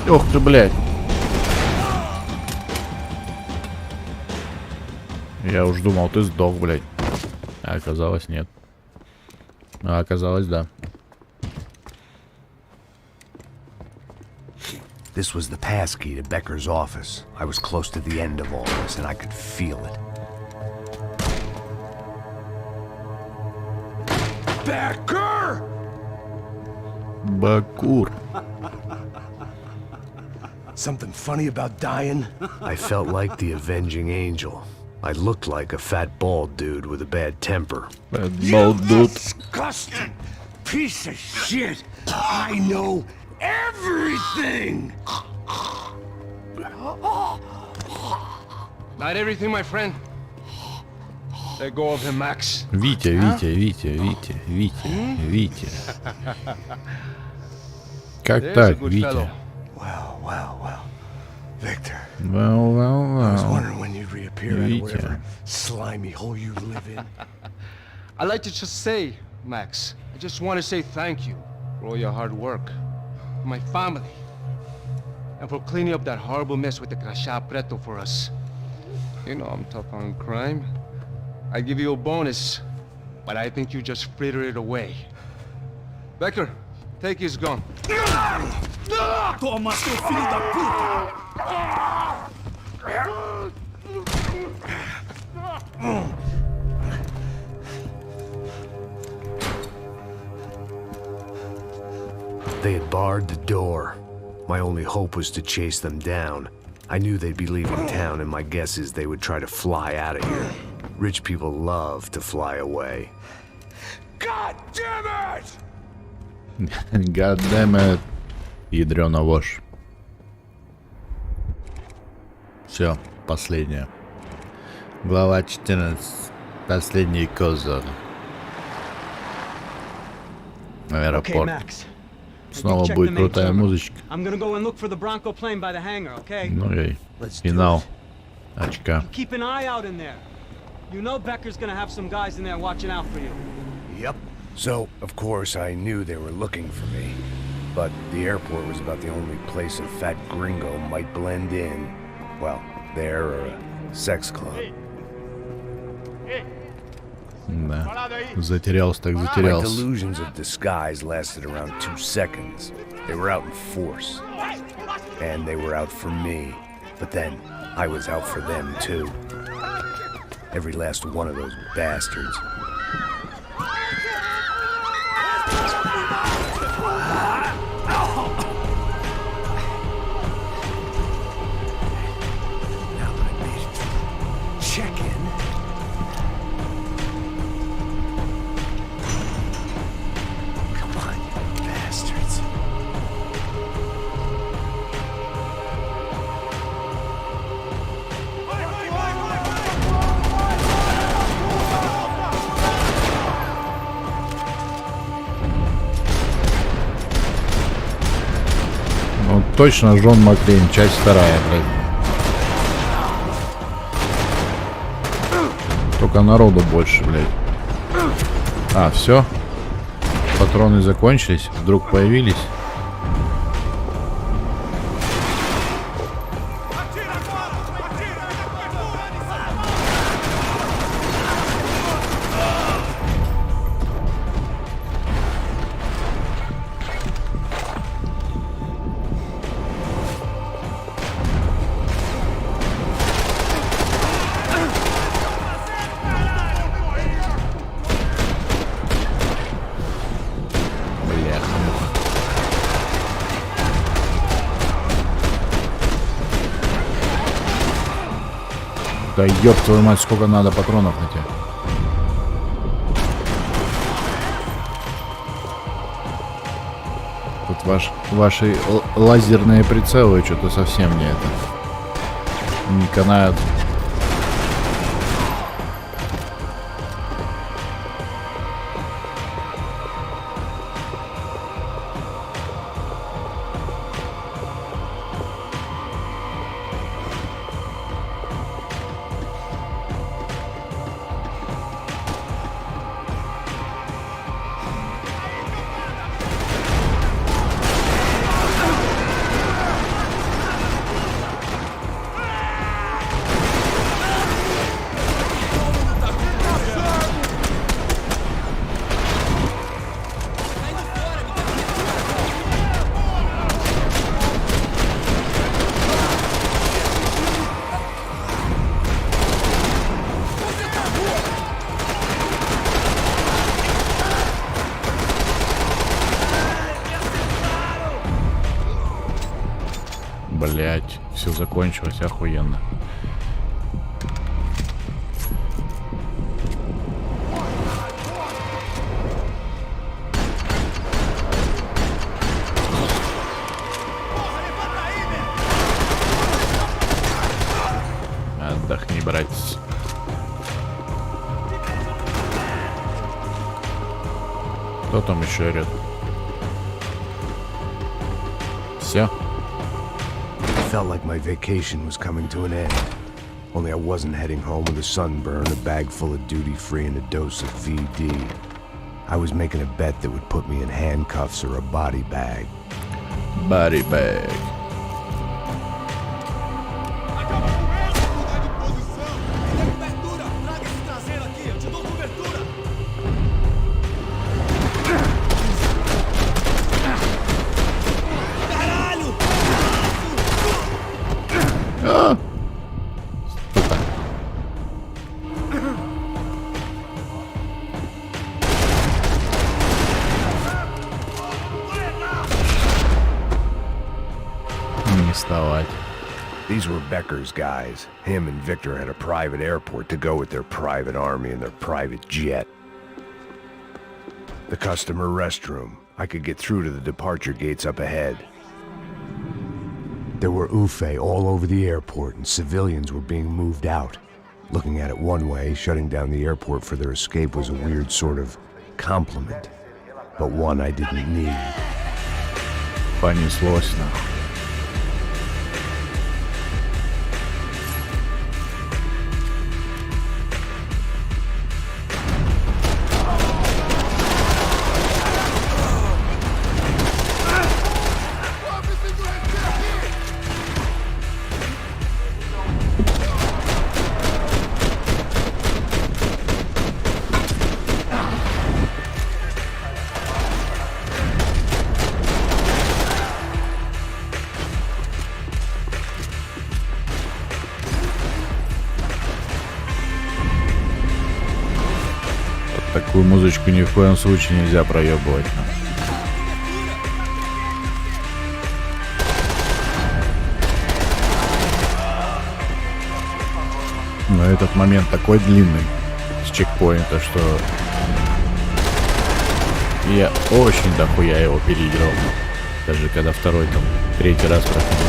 Ох ты, блядь. Я уж думал, ты сдох, блядь. А оказалось, нет. А оказалось, да. This was the passkey to Becker's office. I was close to the end of all this, and I could feel it. Becker! Бакур. Something funny about dying? I felt like the avenging angel. I looked like a fat bald dude with a bad temper. Disgusting piece of shit! I know everything! Not everything, my friend. Let go of him, Max. Витя, Витя. Как There's a так, good Витя? fellow. Well. Victor, I was Вау. wondering when you'd reappear out of Витя. whatever slimy hole you live in. I'd like to just say, Max, I just want to say thank you for all your hard work, for my family, and for cleaning up that horrible mess with the crasha-preto for us. You know I'm tough on crime. I give you a bonus, but I think you just fritter it away. Becker, take his gun. Toma, seu filho da puta! They had barred the door. My only hope was to chase them down. I knew they'd be leaving town, and my guess is they would try to fly out of here. Rich people love to fly away. God damn it! God damn it. Ядрёна вошь. Все, последняя. Глава 14. Последний козырь. Okay, Аэропорт. Max. Снова Check будет the main крутая terminal. музычка. I'm gonna go and look for the Bronco plane by the hangar, okay? Ну и Let's do финал. it. Очка. Keep an eye out in there. You know Becker's gonna have some guys in there watching out for you. Yep. So, of course, I knew they were looking for me. But the airport was about the only place a fat gringo might blend in. Well, there or a sex club. Да. Затерялся так My затерялся. delusions of disguise lasted around 2 seconds. They were out in force. And they were out for me. But then, I was out for them too. Every last one of those bastards. Now that I made it through check-in. Come on, you bastards. Ну точно Джон Маклейн, часть вторая, блядь. Только народу больше, блядь. А, все. Патроны закончились, вдруг появились. Да ёб твою мать, сколько надо патронов на тебя. Тут ваши лазерные прицелы что-то совсем не канают. Блять, все закончилось охуенно. Отдохни, братец. Кто там еще орет? Все. Felt like my vacation was coming to an end. Only I wasn't heading home with a sunburn, a bag full of duty-free, and a dose of VD. I was making a bet that would put me in handcuffs or a body bag. Body bag. These were Becker's guys. Him and Victor had a private airport to go with their private army and their private jet. The customer restroom. I could get through to the departure gates up ahead. There were UFE all over the airport and civilians were being moved out. Looking at it one way, shutting down the airport for their escape was a weird sort of compliment. But one I didn't need. Понеслось нахуй. Такую музычку ни в коем случае нельзя проебывать. Но этот момент такой длинный с чекпоинта, что я очень дохуя его переиграл. Даже когда второй, там, третий раз проходил.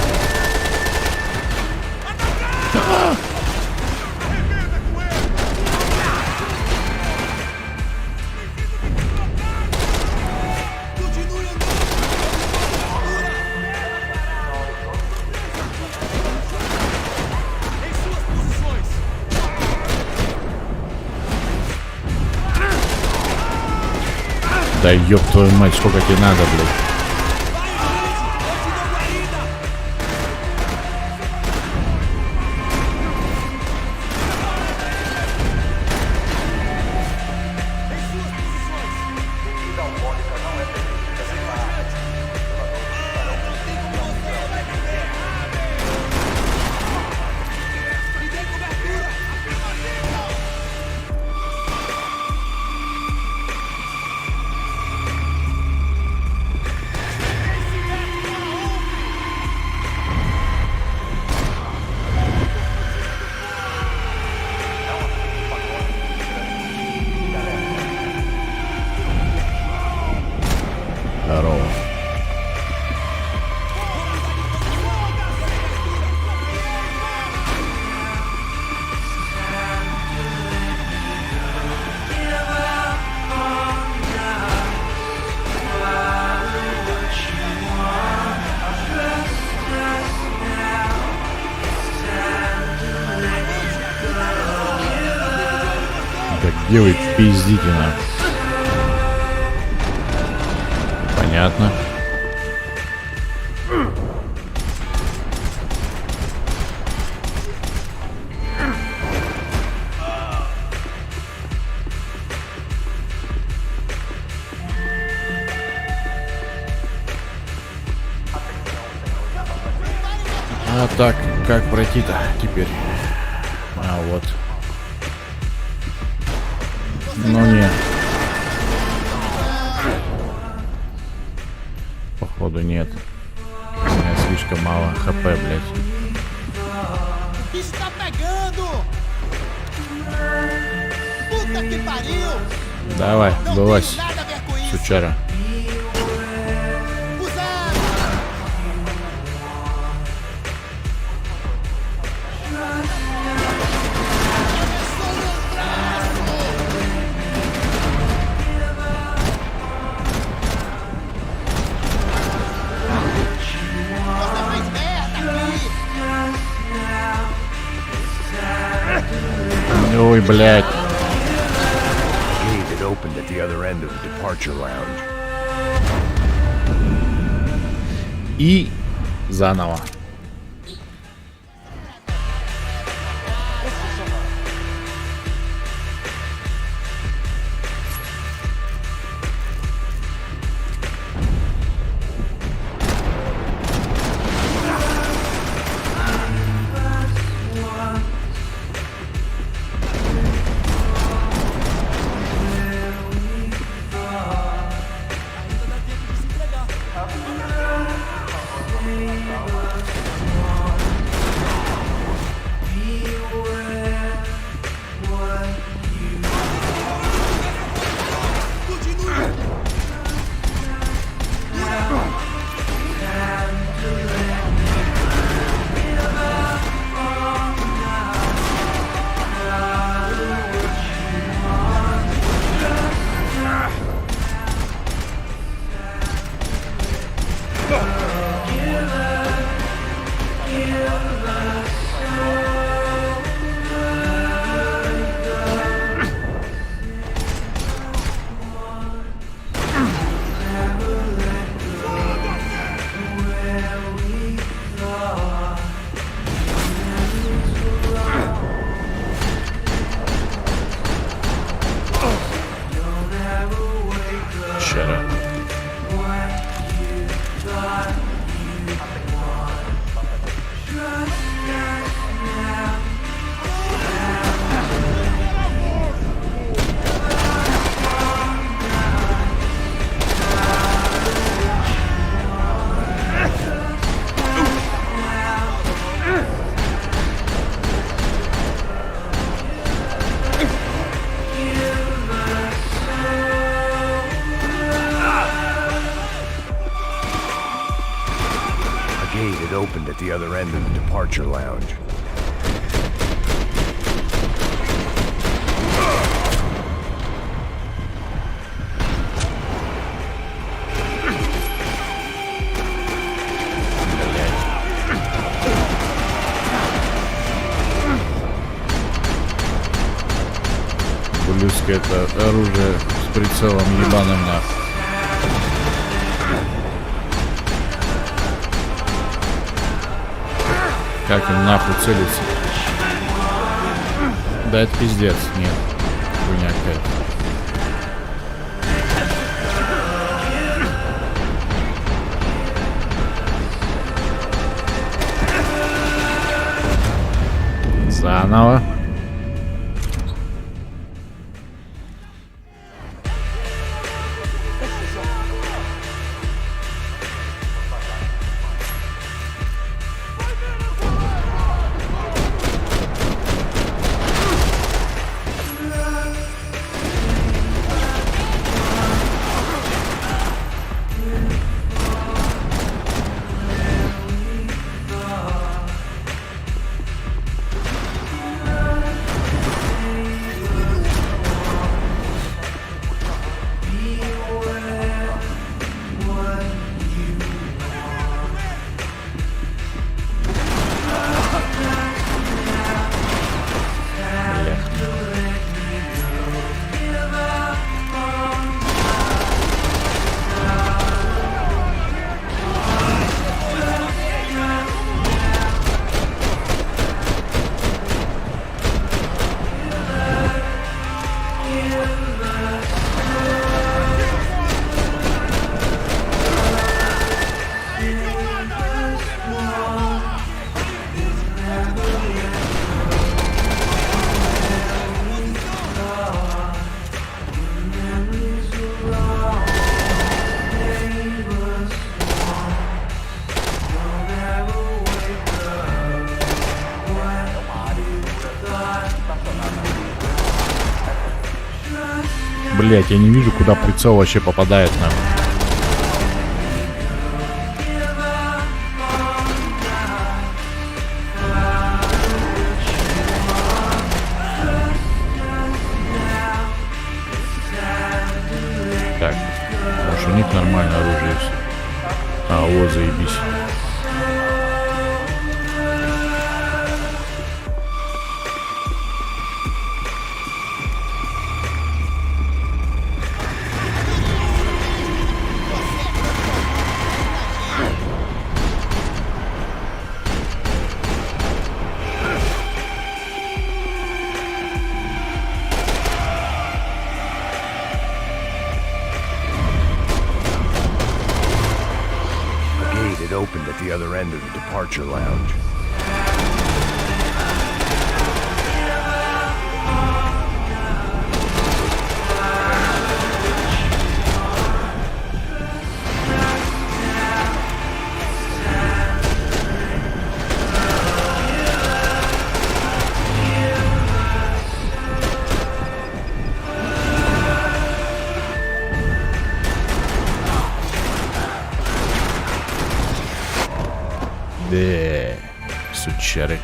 Да ёб твою мать, сколько тебе надо, блядь. Где вы пиздите на? Понятно. А так, как пройти-то теперь? А вот. Ну нет. Походу нет. У меня слишком мало хп, блядь. Давай, вылазь, сучара. Ой, блядь. Gate had opened at the other end of the departure lounge. И заново. Opened at the other end of the departure lounge. Блюзка, это оружие с прицелом ебаным нахуй. Как им нахуй целиться? Да это пиздец, нет. Хуйня какая-то. Заново. Блять, я не вижу, куда прицел вообще попадает нам. Так, может, у них нормальное оружие есть. А, вот, заебись. It opened at the other end of the departure lounge. Сучары.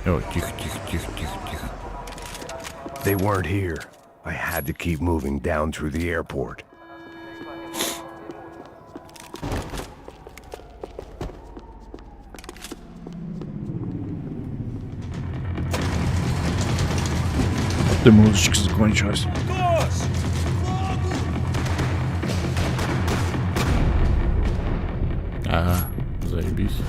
О, тихо, тихо, тихо, тихо, тихо. They weren't here. I had to keep moving down through the airport. Ты музычка закончилась. Ага, заебись.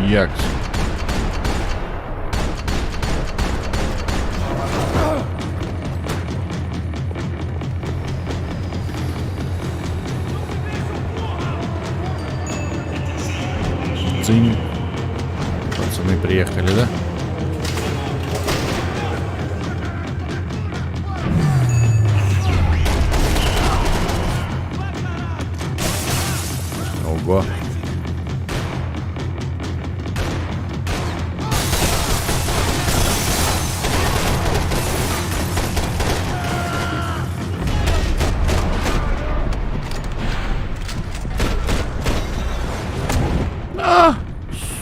Як. Цинь. Пацаны приехали, да? Ого.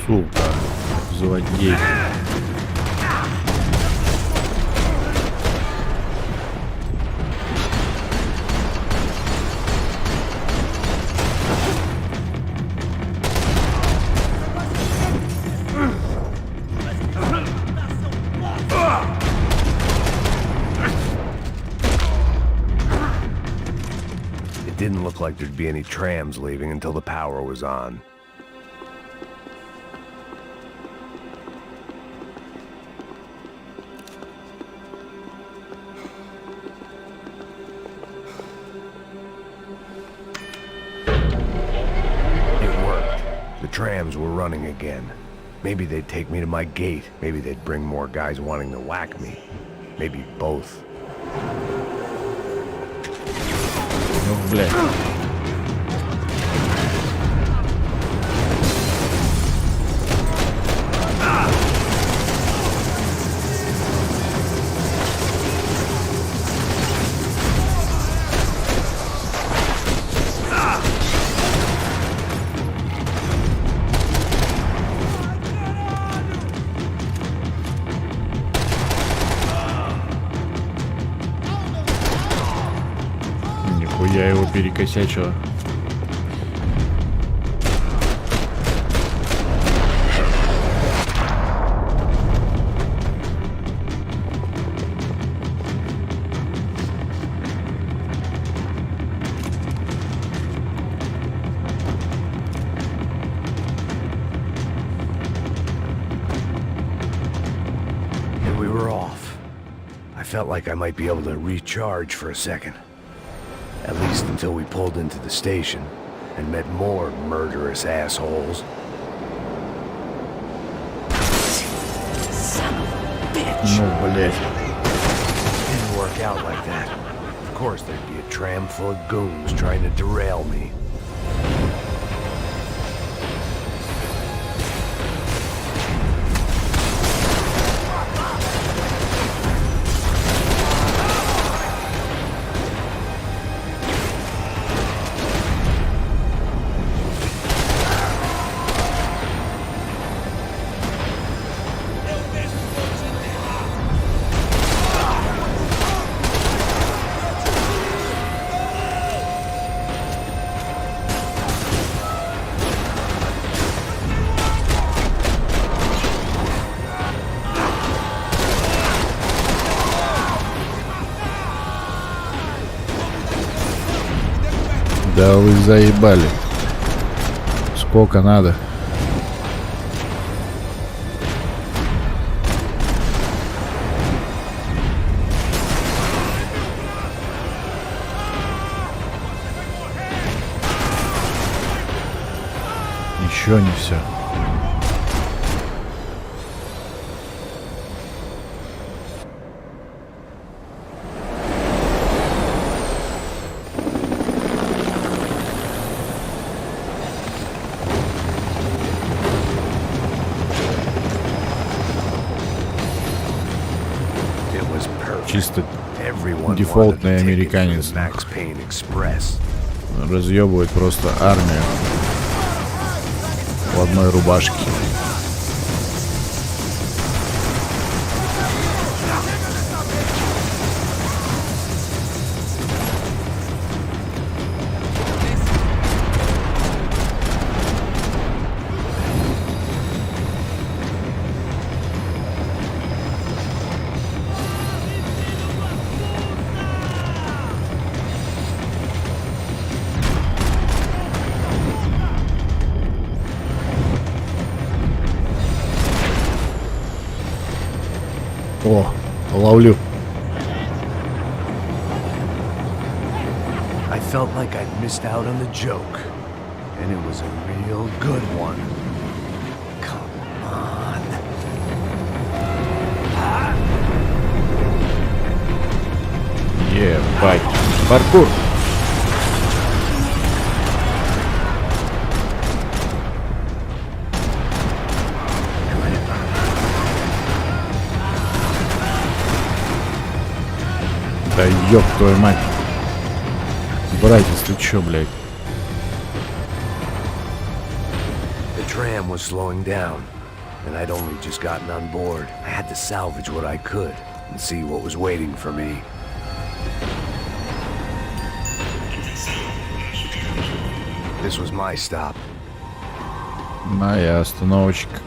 Сука, злодей. It didn't look like there'd be any trams leaving until the power was on. Trams were running again. Maybe they'd take me to my gate. Maybe they'd bring more guys wanting to whack me. Maybe both. Ну, блядь. Я его перекосячила. felt like I might be able to recharge for a second. At least until we pulled into the station and met more murderous assholes. Son of a bitch. Ну, блядь. Didn't work out like that. Of course, there'd be a tram full of goons trying to derail me. Да вы заебали. Сколько надо? Еще не все. Чисто дефолтный американец. Разъебывает просто армию в одной рубашке. О, ловлю. I felt like I'd missed out on the joke, and it was a real good one. Come on. Ебать. Паркур. Да ёб твою мать. Братец, ты чё, блядь? The tram was slowing down, and I'd only just gotten on board. I had to salvage what I could and see what was waiting for me. This was my stop. Моя остановочка.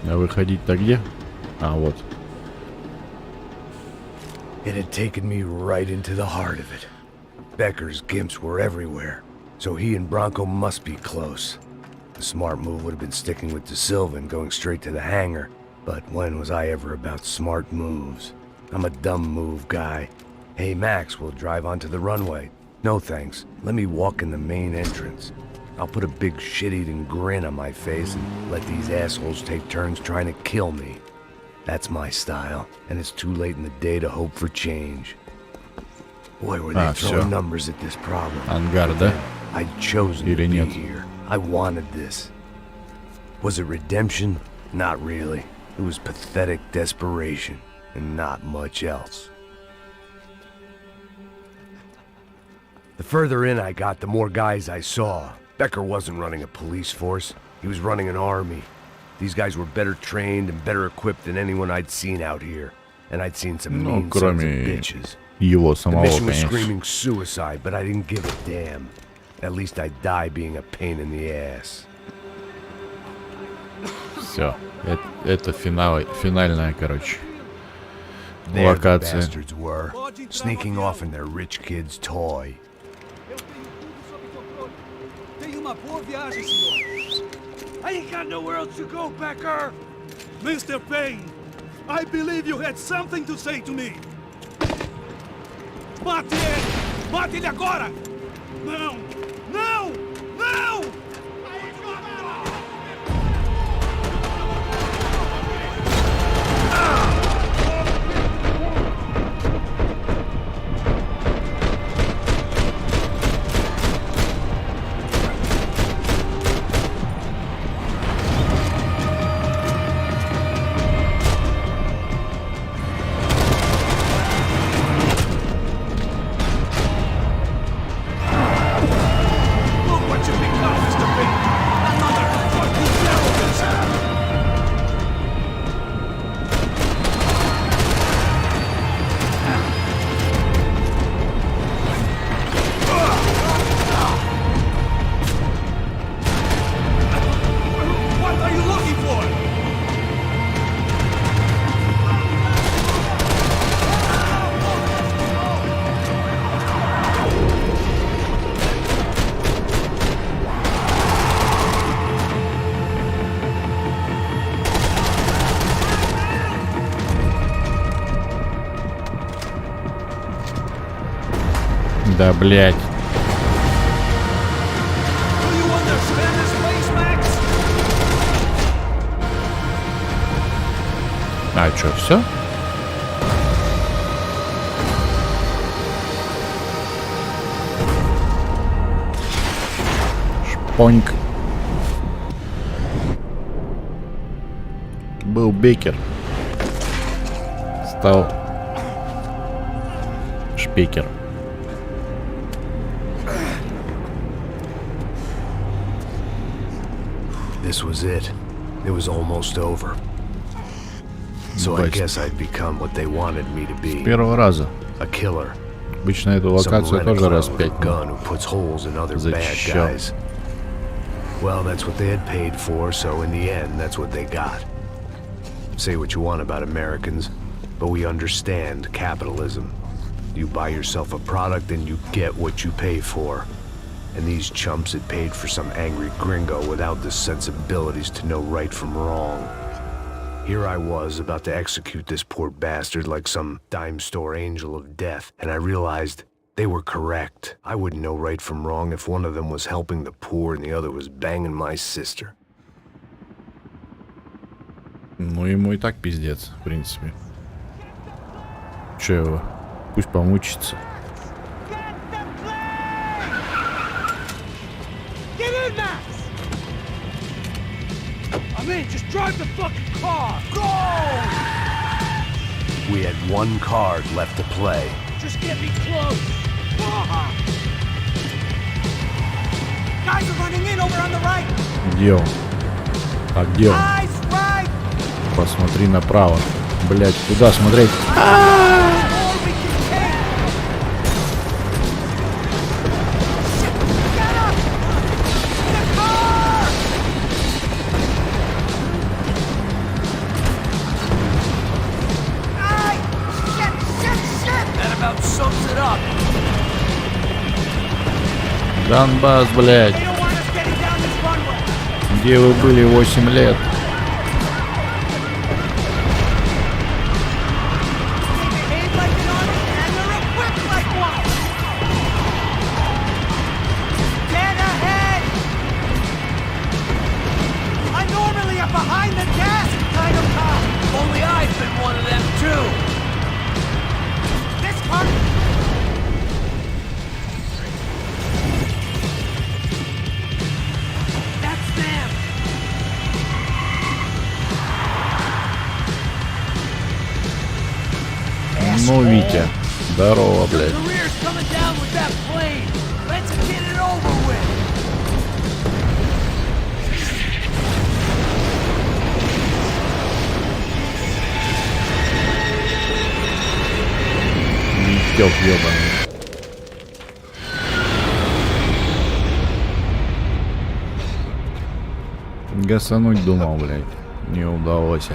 А выходить-то где? А, вот. It had taken me right into the heart of it. Becker's gimps were everywhere, so he and Bronco must be close. The smart move would have been sticking with De Silva and going straight to the hangar, but when was I ever about smart moves? I'm a dumb move guy. Hey Max, we'll drive onto the runway. No thanks, let me walk in the main entrance. I'll put a big shit-eating grin on my face and let these assholes take turns trying to kill me. That's my style, and it's too late in the day to hope for change. Boy, were they throwing numbers at this problem. Ангар, да? I'd chosen to be here. I wanted this. Was it redemption? Not really. It was pathetic desperation, and not much else. The further in I got, the more guys I saw. Becker wasn't running a police force. He was running an army. These guys were better trained and better equipped than anyone I'd seen out here. And I'd seen some mean sons of bitches. Его The самого, mission was конечно. screaming suicide, but I didn't give a damn. At least I'd die being a pain in the ass. Все. Это финальная, короче, There the локация. bastards were, sneaking off in their rich kid's toy. I ain't got nowhere else to go, Becker! Mr. Payne, I believe you had something to say to me. Mate ele! Mate ele agora! Não! Não! Não! Да, блядь. А чё, все? Шпоньк. Был Бекер. Стал Шпекер. This was it. It was almost over. So I guess I'd become what they wanted me to be. Первого раза. A killer. Обычно эту локацию тоже раз 5 who puts holes in other bad guys. Well, that's what they had paid for, so in the end, that's what they got. Say what you want about Americans, but we understand capitalism. You buy yourself a product and you get what you pay for. And these chumps had paid for some angry gringo without the sensibilities to know right from wrong. Here I was about to execute this poor bastard like some dime store angel of death, and I realized they were correct. I wouldn't know right from wrong if one of them was helping the poor and the other was banging my sister. Ну, ему и так пиздец, в принципе. Че его? Пусть помучится. I'm in, just drive the fucking car! Go! We had one card left to play. Just get me close! Guys are running in over on the right! Где он? А где он? Eyes right! Посмотри направо. Блять, куда смотреть? Донбасс, блядь. Где вы были 8 лет? Ну, Витя, здорово, блядь. Витёк ёбаный. Гасануть думал, блядь, не удалось.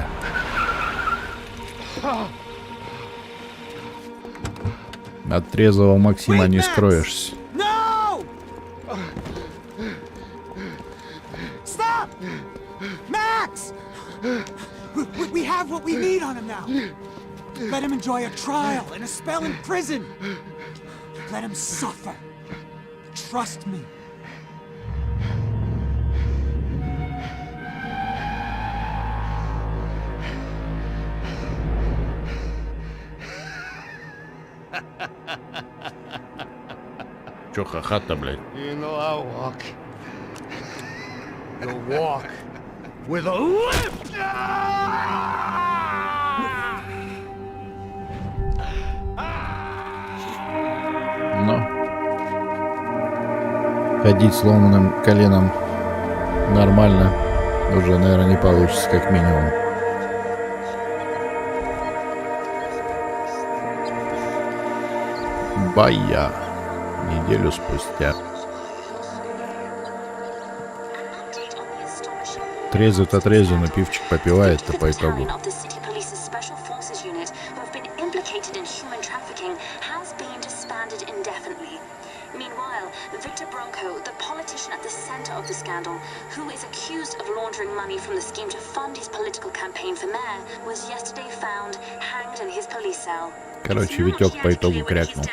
От трезвого Максима не скроешься. No! Stop! Max! We have what we need on him now. Let him enjoy a trial and a spell in prison. Let him suffer. Trust me. Чё ха-ха-то, блядь? You know I'll walk. You'll walk with a limp. Но ходить сломанным коленом нормально уже, наверное, не получится, как минимум. Бая. Неделю спустя. Трезвит отрезан, пивчик попивает-то по итогу. Короче, Витек по итогу крякнул.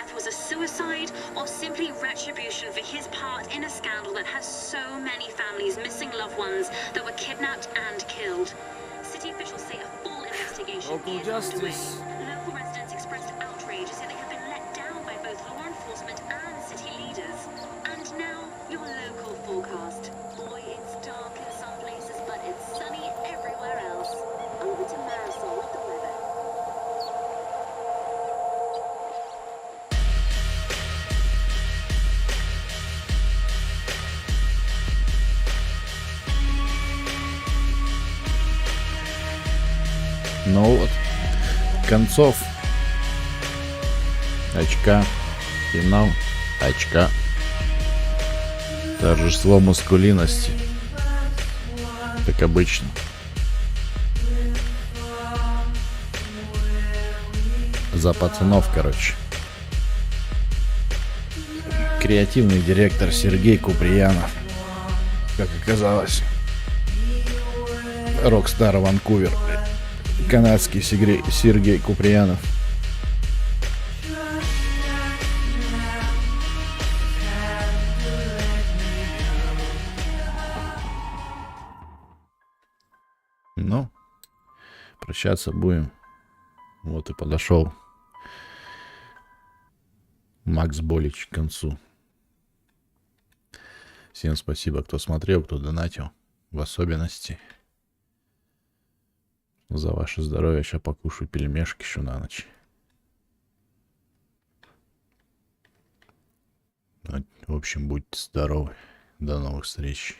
Local justice. Local residents expressed outrage as they have been let down by both law enforcement and city leaders. And now, your local forecast. Boy, it's dark in some places, but it's sunny everywhere else. Over to Marisol with the weather. Ну вот, концов. Очка. Финал. Очка. Торжество маскулинности. Как обычно. За пацанов, короче. Креативный директор Сергей Куприянов. Как оказалось. Рокстар Ванкувер. Канадский Сергей Куприянов. Ну, прощаться будем. Вот и подошел Макс Болич к концу. Всем спасибо, кто смотрел, кто донатил. В особенности за ваше здоровье. Сейчас покушаю пельмешки еще на ночь. В общем, будьте здоровы. До новых встреч.